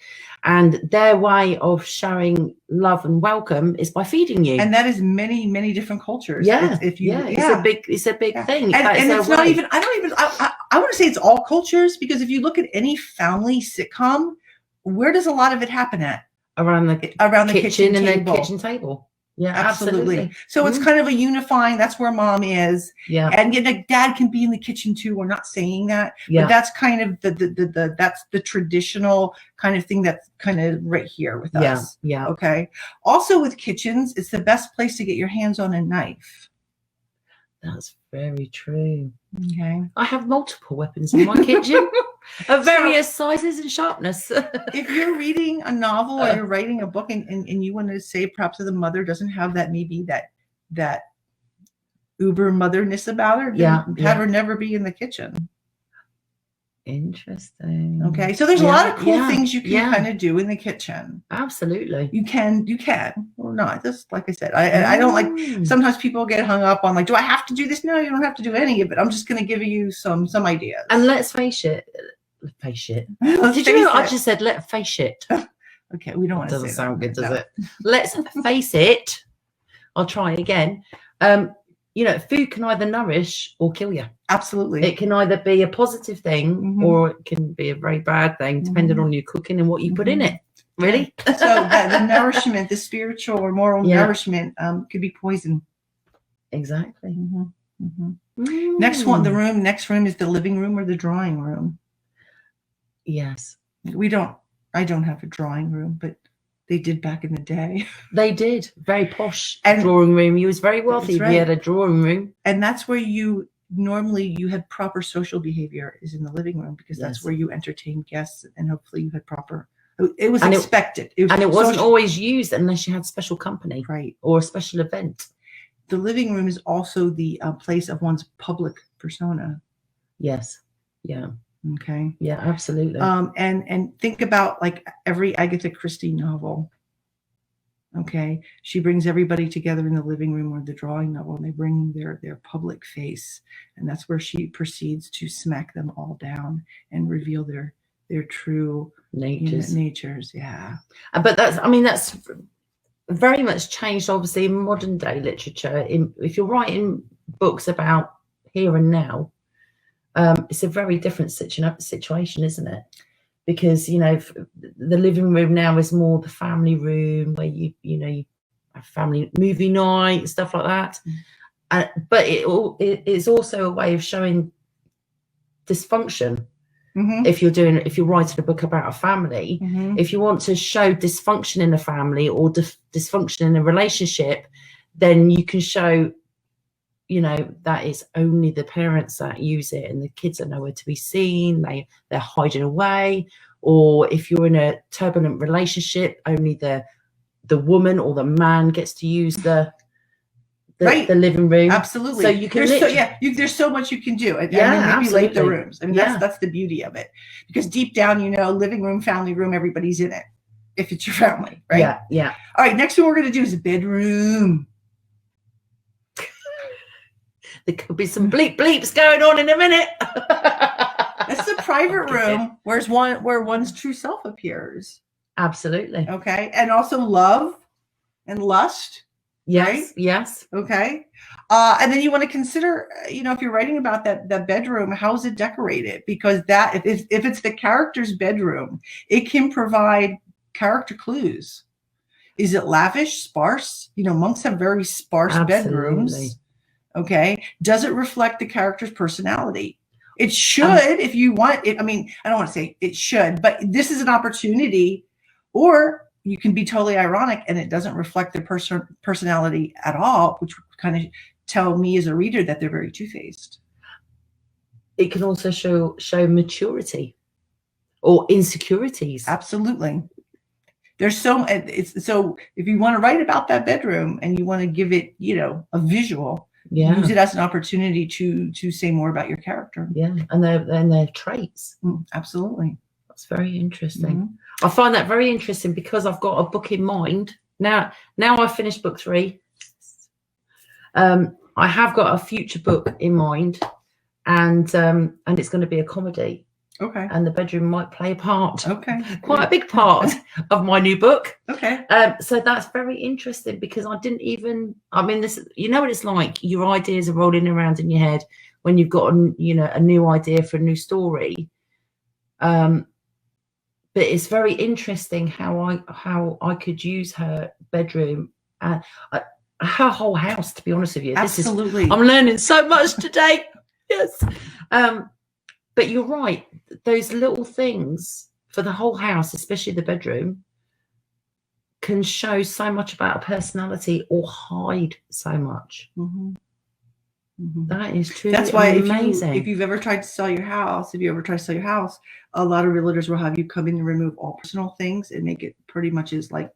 and their way of showing love and welcome is by feeding you, and that is many different cultures. It's a big thing, and it's not even I want to say it's all cultures, because if you look at any family sitcom, where does a lot of it happen at? Around the kitchen and the kitchen table. Yeah, absolutely. So it's kind of a unifying. That's where mom is. Yeah, and dad can be in the kitchen too. We're not saying that, but that's kind of that's the traditional kind of thing that's kind of right here with us. Yeah. Okay. Also with kitchens, it's the best place to get your hands on a knife. That's very true. Okay. I have multiple weapons in my kitchen of various sizes and sharpness. If you're reading a novel or you're writing a book and you want to say perhaps the mother doesn't have that, maybe that uber motherness about her, have her never be in the kitchen. Interesting. Okay, so there's a lot of cool things you can kind of do in the kitchen. Absolutely. You can or not. Just like I said, I don't like, sometimes people get hung up on like, do I have to do this? No, you don't have to do any of it. I'm just going to give you some ideas. And let's face it. Did you know I just said let's face it? Okay, we don't want to say that. Doesn't sound good, does it? Let's face it. I'll try again. you know, food can either nourish or kill you. Absolutely. It can either be a positive thing or it can be a very bad thing, depending on your cooking and what you put in it. Really? So the nourishment, the spiritual or moral nourishment could be poison. Exactly. Next room is the living room or the drawing room. Yes. I don't have a drawing room, but they did back in the day. They did. Very posh drawing room. You was very wealthy. Right. We had a drawing room. And that's where you had proper social behavior is in the living room, because that's where you entertained guests, and hopefully you had proper, it was expected. It wasn't always used unless you had special company. Right. Or a special event. The living room is also the place of one's public persona. Yes. Yeah. Okay. Yeah, absolutely. And think about like every Agatha Christie novel. Okay. She brings everybody together in the living room or the drawing novel, and they bring their public face. And that's where she proceeds to smack them all down and reveal their true natures. Yeah. But that's very much changed, obviously, in modern day literature. If you're writing books about here and now, it's a very different situation, isn't it? Because, you know, the living room now is more the family room where you have family movie night, stuff like that. But it's also a way of showing dysfunction. If you're writing a book about a family, if you want to show dysfunction in a family or dysfunction in a relationship, then you can show, you know, that it's only the parents that use it and the kids are nowhere to be seen. They're hiding away. Or if you're in a turbulent relationship, only the woman or the man gets to use the living room. Absolutely. So you can there's so much you can do and manipulate the rooms. I mean, that's the beauty of it, because deep down, you know, living room, family room, everybody's in it if it's your family, right? Yeah. All right, next one we're going to do is a bedroom. There could be some bleeps going on in a minute. That's the private room where one's true self appears. Absolutely. Okay. And also love and lust. Yes. Right? Yes. Okay. And then you want to consider, you know, if you're writing about that bedroom, how is it decorated? Because if it's the character's bedroom, it can provide character clues. Is it lavish, sparse? You know, monks have very sparse bedrooms. Okay. Does it reflect the character's personality? It should, if you want it. I mean, I don't want to say it should, but this is an opportunity. Or you can be totally ironic and it doesn't reflect their personality at all, which would kind of tell me as a reader that they're very two-faced. It can also show maturity or insecurities. Absolutely. There's so if you want to write about that bedroom and you want to give it, you know, a visual, use it as an opportunity to say more about your character. Yeah, and their traits. Absolutely. That's very interesting. I find that very interesting because I've got a book in mind. Now I've finished book 3. I have got a future book in mind, and it's going to be a comedy. Okay. And the bedroom might play a part. Okay. Quite a big part of my new book. Okay. So that's very interesting because this, you know what it's like, your ideas are rolling around in your head when you've got a new idea for a new story. But it's very interesting how I could use her bedroom and her whole house, to be honest with you. Absolutely. I'm learning so much today. Yes. But you're right. Those little things for the whole house, especially the bedroom, can show so much about a personality or hide so much. That is true. That's why amazing. If you've ever tried to sell your house, a lot of realtors will have you come in and remove all personal things and make it pretty much as like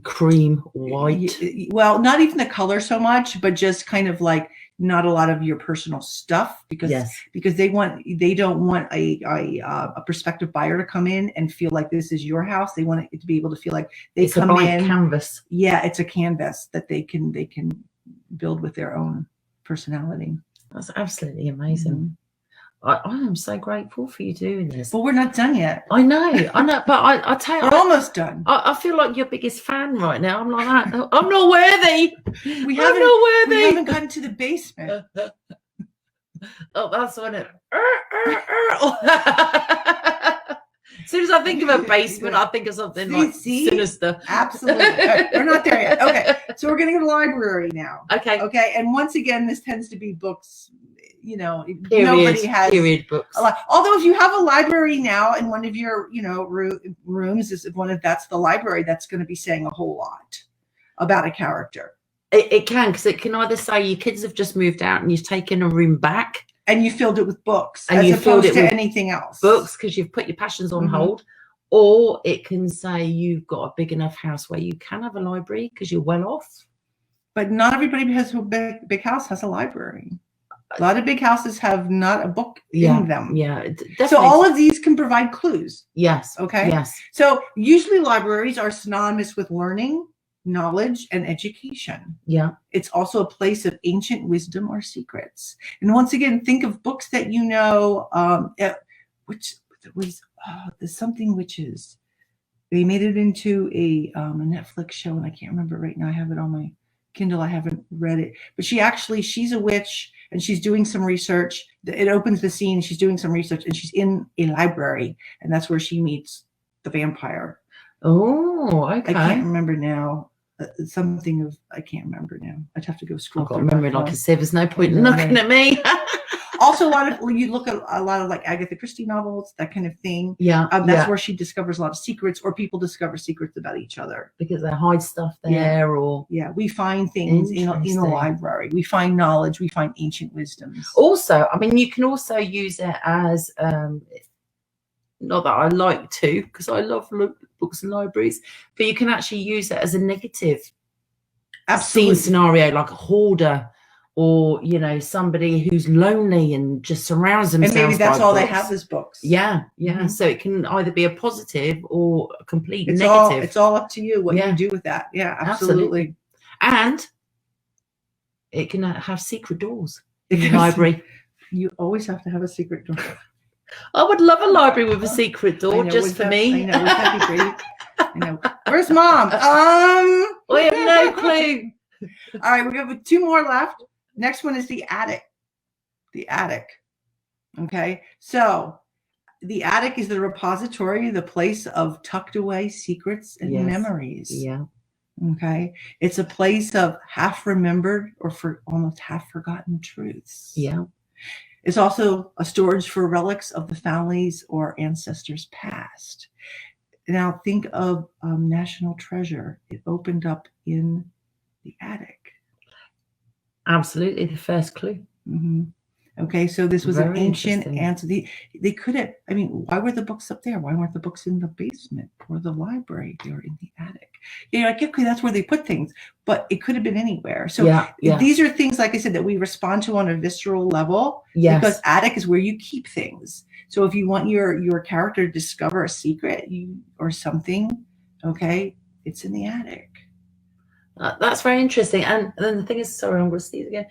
cream white. Well, not even the color so much, but just kind of like not a lot of your personal stuff, because they don't want a prospective buyer to come in and feel like this is your house. They want it to be able to feel like it's come in canvas. Yeah, it's a canvas that they can build with their own personality. That's absolutely amazing. I am so grateful for you doing this. But we're not done yet. I know, but I tell you, we're almost done. I feel like your biggest fan right now. I'm like that. I'm not worthy. We haven't gotten to the basement. Oh, that's when it. As soon as I think of a basement, I think of something sinister. Absolutely. We're not there yet. Okay. So we're going to go to the library now. Okay. Okay. And once again, this tends to be books, nobody has period books. A lot. Although if you have a library now and one of your, rooms is that's the library, that's going to be saying a whole lot about a character. It can, because it can either say your kids have just moved out and you've taken a room back. And you filled it with books, and as opposed to anything else. Books, because you've put your passions on hold. Or it can say you've got a big enough house where you can have a library because you're well off. But not everybody who has a big house has a library. A lot of big houses have not a book in them. Yeah. Definitely. So all of these can provide clues. Yes. Okay. Yes. So usually libraries are synonymous with learning, knowledge, and education. Yeah. It's also a place of ancient wisdom or secrets. And once again, think of books that which was the Something Witches. They made it into a Netflix show, and I can't remember right now. I have it on my Kindle. I haven't read it, but she's a witch, and she's doing some research. It opens the scene. She's doing some research, and she's in a library, and that's where she meets the vampire. Oh, okay. I can't remember now. I can't remember now. I'd have to go scroll. I've got to remember it like a sieve. There's no point in looking at me. Also, you look at a lot of like Agatha Christie novels, that kind of thing. Yeah. That's where she discovers a lot of secrets, or people discover secrets about each other. Because they hide stuff there, or... Yeah, we find things in a library. We find knowledge. We find ancient wisdoms. Also, I mean, you can also use it as... not that I like to, because I love books and libraries, but you can actually use it as a negative scene scenario, like a hoarder, or somebody who's lonely and just surrounds themselves. And maybe that's all they have is books. Yeah. So it can either be a positive or a complete negative. It's all up to you what you do with that. Yeah, absolutely. And it can have secret doors in the library. You always have to have a secret door. I would love a library with a secret door just for me. I know, that'd be great. I know. Where's Mom? We have no clue. All right, we have 2 more left. Next one is the attic. The attic. Okay, so the attic is the repository, the place of tucked away secrets and memories. Yeah. Okay, it's a place of half remembered or almost half forgotten truths. Yeah. It's also a storage for relics of the families or ancestors past. Now think of National Treasure. It opened up in the attic. Absolutely, the first clue. Mm-hmm. Okay, so this was an ancient answer. They could have, why were the books up there? Why weren't the books in the basement or the library? They were in the attic. Okay, that's where they put things, but it could have been anywhere. So these are things, like I said, that we respond to on a visceral level. Yes. Because attic is where you keep things. So if you want your character to discover a secret or something, okay, it's in the attic. That's very interesting. And then the thing is, sorry, I'm going to sneeze again.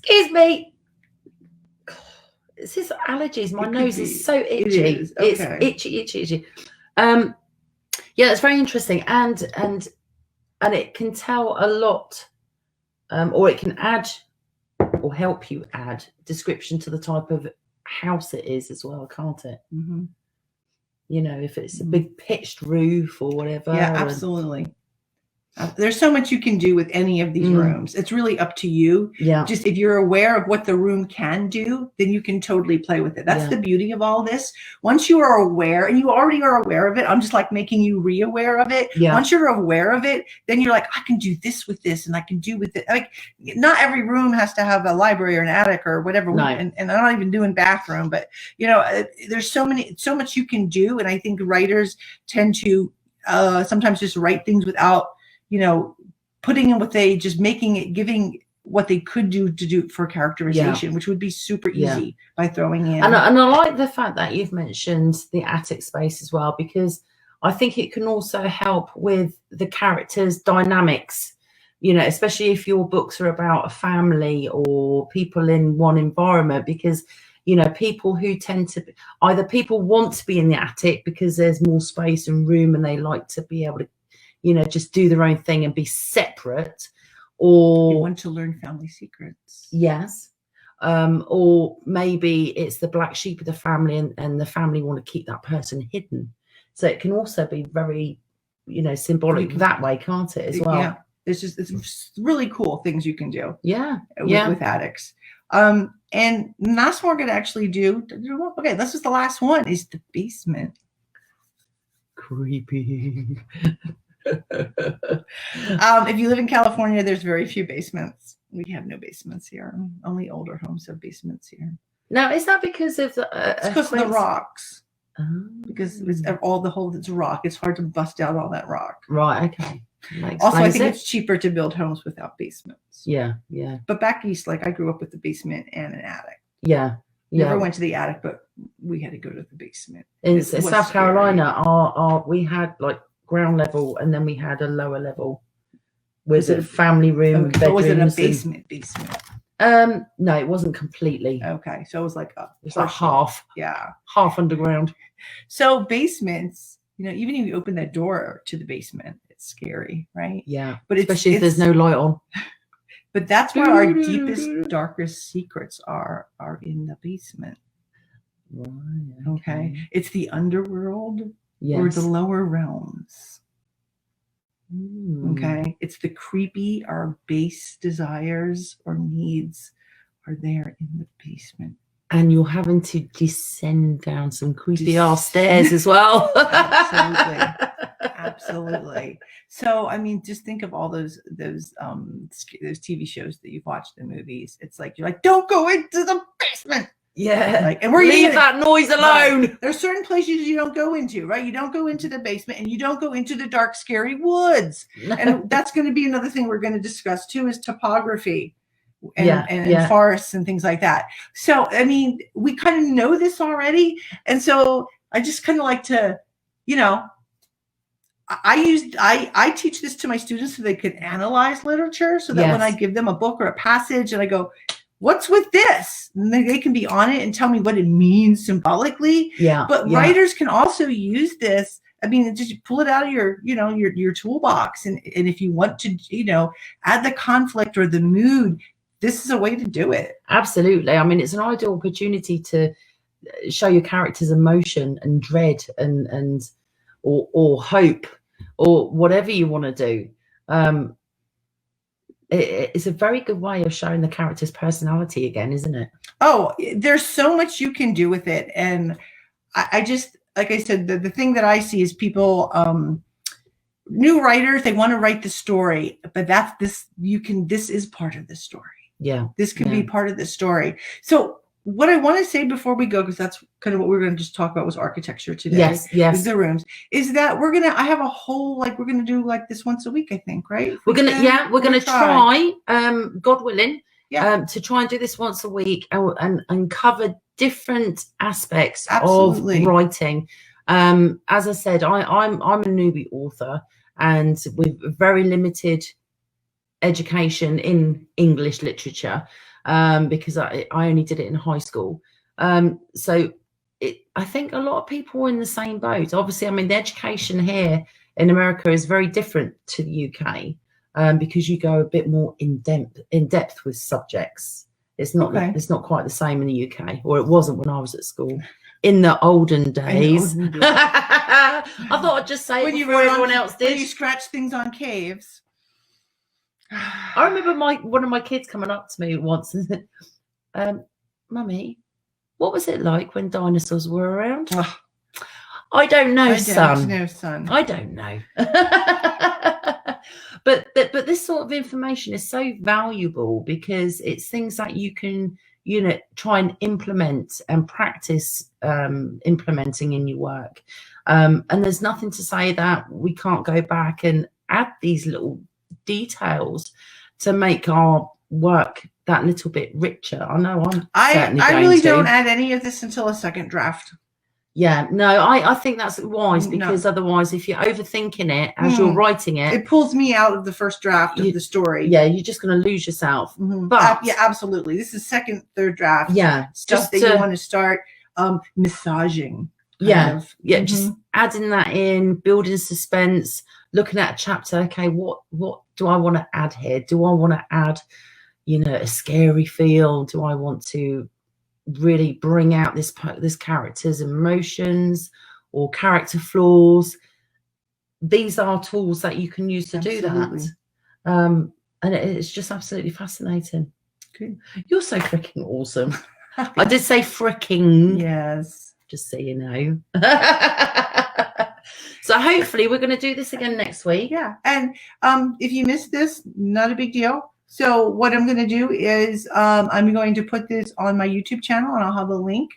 Excuse me. It's his allergies. My nose is so itchy. It is. Okay. It's itchy. Yeah, it's very interesting, and it can tell a lot, or it can add or help you add description to the type of house it is as well, can't it? Mm-hmm. If it's a big pitched roof or whatever. Yeah, absolutely. There's so much you can do with any of these rooms. It's really up to you. Yeah. Just if you're aware of what the room can do, then you can totally play with it. That's the beauty of all this. Once you are aware, and you already are aware of it, I'm just like making you re-aware of it. Yeah. Once you're aware of it, then you're like, I can do this with this, and I can do with it. Like, not every room has to have a library or an attic or whatever. No. And I'm not even doing bathroom, but there's so much you can do. And I think writers tend to sometimes just write things without putting in what they just giving what they could do for characterization, which would be super easy by throwing in. And I like the fact that you've mentioned the attic space as well, because I think it can also help with the characters' dynamics, you know, especially if your books are about a family or people in one environment, because, you know, people who tend to either people want to be in the attic because there's more space and room and they like to be able to, you know, just do their own thing and be separate, or they want to learn family secrets. Yes. Or maybe it's the black sheep of the family, and the family want to keep that person hidden. So it can also be very, you know, symbolic that way, can't it, as well? Yeah, it's really cool things you can do. Yeah, with attics. And last one we're going to actually do. Okay, this is the last one. Is the basement. Creepy. If you live in California, there's very few basements. We have no basements here. Only older homes have basements here. Now, is that because of the it's because of the rocks? Because it's all the whole it's rock. It's hard to bust out all that rock. Right. Okay. Also, I think it's cheaper to build homes without basements. Yeah. Yeah. But back east, like I grew up with a basement and an attic. Yeah. Never went to the attic, but we had to go to the basement. In South Carolina, we had like ground level, and then we had a lower level with a family room. Okay, was it a basement? No, it wasn't completely. Okay, so it was like it's like half. Yeah, half underground. So basements, you know, even if you open that door to the basement, it's scary, right? Yeah, but especially if there's no light on. But that's where our deepest, darkest secrets are in the basement. Right. Okay. It's the underworld or the lower realms. Okay. It's the creepy, our base desires or needs are there in the basement. And you're having to descend down some creepy ass stairs as well. Absolutely. Absolutely. So, I mean, just think of all those TV shows that you've watched, the movies. It's like, you're like, don't go into the basement. Yeah. Like, and leave that noise alone. Right. There's certain places you don't go into, right? You don't go into the basement, and you don't go into the dark, scary woods. And that's going to be another thing we're going to discuss too, is topography and forests and things like that. So, I mean, we kind of know this already. And so I just kind of like to, you know, I teach this to my students so they can analyze literature, so that when I give them a book or a passage and I go, what's with this? And they can be on it and tell me what it means symbolically. Yeah. But writers can also use this. I mean, just pull it out of your, you know, your toolbox. And if you want to, you know, add the conflict or the mood, this is a way to do it. Absolutely. I mean, it's an ideal opportunity to show your characters emotion and dread and or hope or whatever you want to do. It's a very good way of showing the character's personality again, isn't it? Oh, there's so much you can do with it. And I just, like I said, the thing that I see is people, new writers, they want to write the story, but this is part of the story. Yeah. This can be part of the story. So what I want to say before we go, because that's kind of what we're going to just talk about was architecture today. Yes. The rooms, is that I have a whole, like, we're going to do like this once a week, I think, right? We're going to try, God willing, to try and do this once a week and cover different aspects of writing. As I said, I'm a newbie author, and with very limited education in English literature. Because I only did it in high school. So I think a lot of people are in the same boat. Obviously, I mean, the education here in America is very different to the UK, because you go a bit more in depth with subjects. It's not quite the same in the UK, or it wasn't when I was at school. In the olden days. I thought I'd just say it before everyone else did. When you scratch things on caves. I remember one of my kids coming up to me once and said, Mummy, what was it like when dinosaurs were around? I don't know, son. I don't know. But this sort of information is so valuable, because it's things that you can, you know, try and implement and practice implementing in your work. And there's nothing to say that we can't go back and add these little details to make our work that little bit richer. I know I really don't add any of this until a second draft. Yeah, no, I think that's wise, because otherwise, if you're overthinking it as you're writing it, it pulls me out of the first draft of the story. Yeah, you're just going to lose yourself. But yeah, absolutely. This is second, third draft. Yeah, stuff that you want to start massaging. Just adding that in, building suspense, looking at a chapter. Okay, what do I want to add here? Do I want to add, you know, a scary feel? Do I want to really bring out this character's emotions or character flaws? These are tools that you can use to do that. And it's just absolutely fascinating. Okay. You're so freaking awesome. I did say freaking. Yes. Just so you know. So hopefully we're going to do this again next week. Yeah. And if you missed this, not a big deal. So what I'm going to do is I'm going to put this on my YouTube channel, and I'll have a link.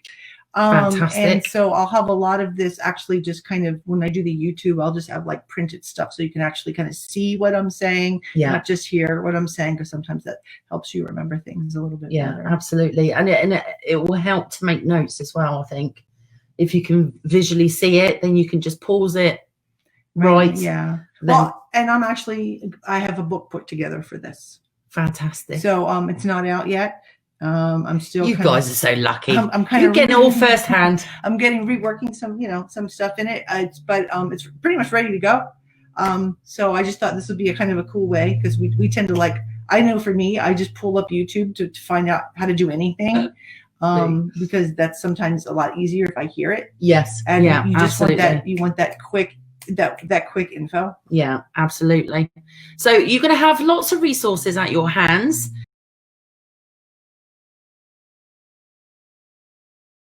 Fantastic. And so I'll have a lot of this actually just kind of, when I do the YouTube, I'll just have like printed stuff so you can actually kind of see what I'm saying, not just hear what I'm saying, because sometimes that helps you remember things a little bit better. Absolutely. And it will help to make notes as well, I think. If you can visually see it, then you can just pause it. Right. Yeah. Well, and I have a book put together for this. Fantastic. So it's not out yet. I'm still. You guys are so lucky. I'm kind of getting it all firsthand. I'm reworking some stuff in it. It's pretty much ready to go. So I just thought this would be a kind of a cool way, because we tend to, like, I know for me, I just pull up YouTube to find out how to do anything. Because that's sometimes a lot easier if I hear it. Yes. And you just want that quick info. Yeah, absolutely. So you're going to have lots of resources at your hands.